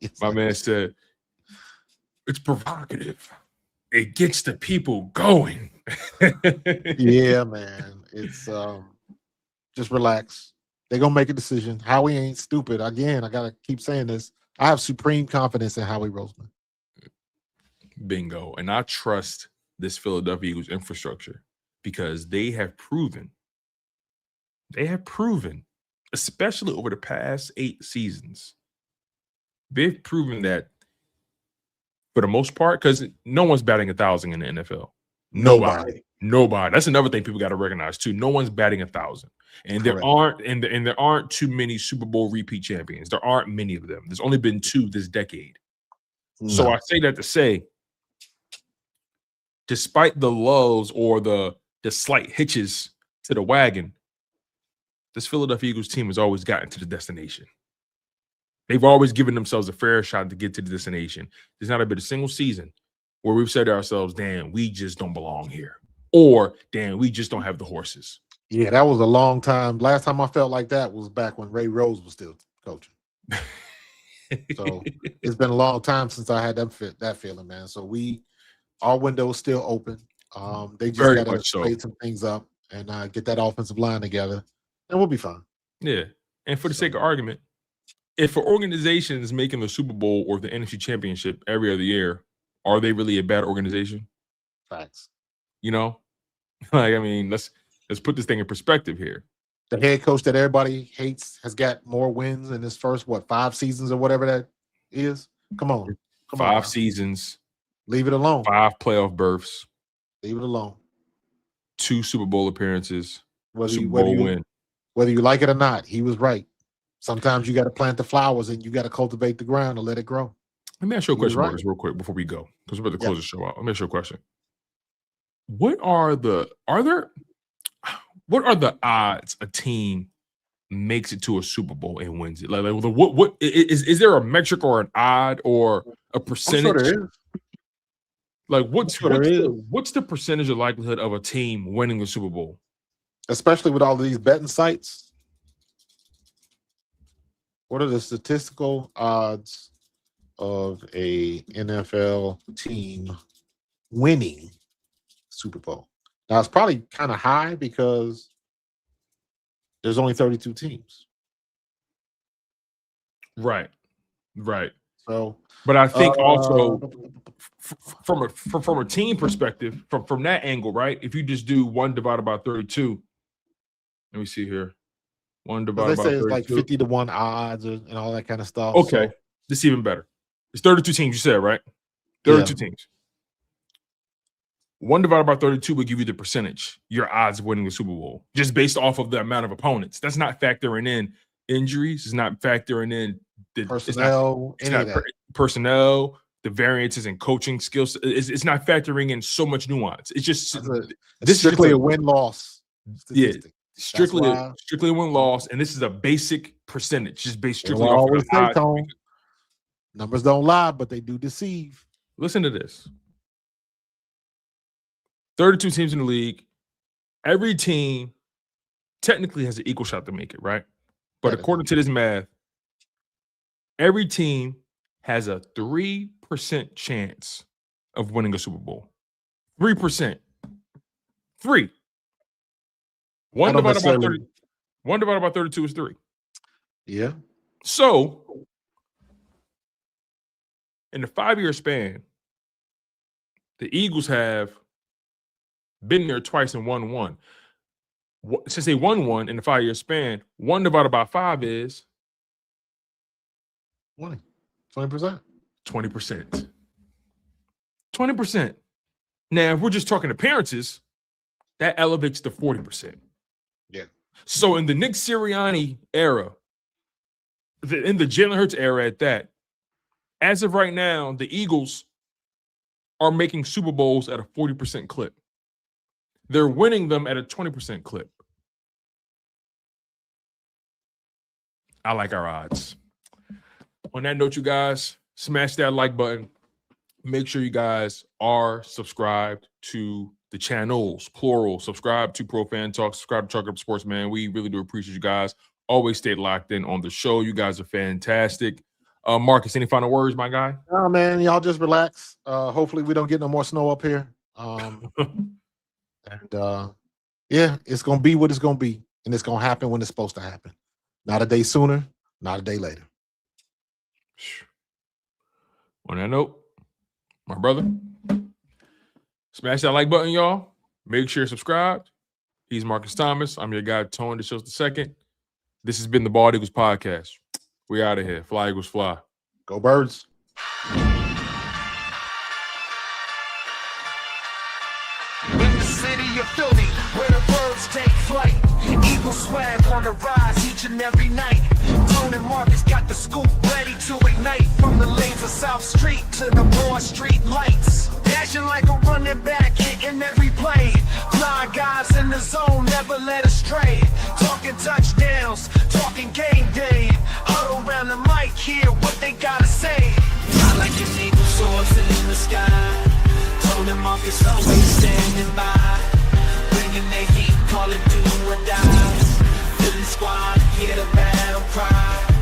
S3: Yes. My man said, it's provocative. It gets the people going.
S2: Yeah, man. It's just relax. They're gonna make a decision. Howie ain't stupid. Again, I gotta keep saying this. I have supreme confidence in Howie Roseman.
S3: Bingo. And I trust this Philadelphia Eagles infrastructure because they have proven, especially over the past 8 seasons, they've proven that for the most part, because no one's batting 1,000 in the NFL. Nobody. That's another thing people got to recognize too. No one's batting 1,000, and there aren't too many Super Bowl repeat champions. There aren't many of them. There's only been 2 this decade. No. So I say that to say, despite the lulls or the slight hitches to the wagon, this Philadelphia Eagles team has always gotten to the destination. They've always given themselves a fair shot to get to the destination. There's not been a single season where we've said to ourselves, damn, we just don't belong here. Or, damn, we just don't have the horses.
S2: Yeah, that was a long time. Last time I felt like that was back when Ray Rose was still coaching. So it's been a long time since I had that feeling, man. So our window's still open. They just
S3: Very
S2: got to
S3: much so.
S2: straighten some things up and get that offensive line together, and we'll be fine.
S3: Yeah. And for the sake of argument, if an organization is making the Super Bowl or the NFC Championship every other year, are they really a bad organization?
S2: Facts.
S3: You know? Like, I mean, let's put this thing in perspective here.
S2: The head coach that everybody hates has got more wins in his first 5 seasons or whatever that is. Come on.
S3: 5 seasons.
S2: Leave it alone.
S3: 5 playoff berths.
S2: Leave it alone.
S3: 2 Super Bowl appearances.
S2: Whether
S3: Super Bowl win.
S2: Whether you like it or not, he was right. Sometimes you got to plant the flowers and you got to cultivate the ground and let it grow.
S3: Let me ask you a question, Marcus, real quick before we go, because we're about to close the show out. Let me ask you a question. What are the odds a team makes it to a Super Bowl and wins it? Like what is there a metric or an odd or a percentage?
S2: I'm sure there is.
S3: Like what's the percentage of likelihood of a team winning the Super Bowl?
S2: Especially with all of these betting sites. What are the statistical odds of a NFL team winning Super Bowl? Now it's probably kind of high because there's only 32 teams.
S3: Right.
S2: So,
S3: but I think also from a team perspective, from that angle, right? If you just do 1 divided by 32, let me see here. 1 divided by 32. They say
S2: it's like 50 to 1 odds and all that kind of stuff.
S3: Okay, this is even better. It's 32 teams, you said, right? 32 teams. 1 divided by 32 would give you the percentage, your odds of winning the Super Bowl, just based off of the amount of opponents. That's not factoring in injuries. It's not factoring in the
S2: personnel,
S3: personnel, the variances in coaching skills. It's not factoring in so much nuance. It's just
S2: this strictly a win-loss statistic.
S3: Yeah, strictly a win-loss, and this is a basic percentage, just based strictly
S2: off
S3: of the odds.
S2: Numbers don't lie, but they do deceive.
S3: Listen to this. 32 teams in the league. Every team technically has an equal shot to make it, right? But according to this math, every team has a 3% chance of winning a Super Bowl. 3%. 3. 1 divided by 30. 1 divided by 32 is 3.
S2: Yeah.
S3: So, in the 5-year span, the Eagles have been there twice and won 1. Since they won 1 in the 5-year span, 1 divided by 5 is
S2: 20%.
S3: 20%. 20%. Now, if we're just talking appearances, that elevates to 40%.
S2: Yeah.
S3: So in the Nick Sirianni era, in the Jalen Hurts era at that, as of right now, the Eagles are making Super Bowls at a 40% clip. They're winning them at a 20% clip. I like our odds. On that note, you guys, smash that like button. Make sure you guys are subscribed to the channels, plural. Subscribe to Pro Fan Talk. Subscribe to Chalk Up Sports, man. We really do appreciate you guys. Always stay locked in on the show. You guys are fantastic. Marcus, any final words, my guy?
S2: Oh, man, y'all just relax. Hopefully we don't get no more snow up here. Yeah, it's going to be what it's going to be. And it's going to happen when it's supposed to happen. Not a day sooner, not a day later.
S3: On that note, my brother, smash that like button, y'all. Make sure you're subscribed. He's Markus Thomas. I'm your guy, Tone DeShields II. This has been the Bald Eagles Podcast. We out of here. Fly, Eagles, fly.
S2: Go Birds.
S1: In the city of Philly, where the birds take flight, Eagle swag on the rise each and every night. Tone and Markus got the scoop ready to ignite. From the lanes of South Street to the Broad Street lights, dashing like a running back, hitting every play. Fly guys in the zone, never led astray. Talking touchdowns, talking game day. Huddle around the mic, hear what they gotta say. I like an eagle soaring in the sky. Tone and Markus always standing by, bringing their heat, call it do or die. Philly squad, hear the battle cry.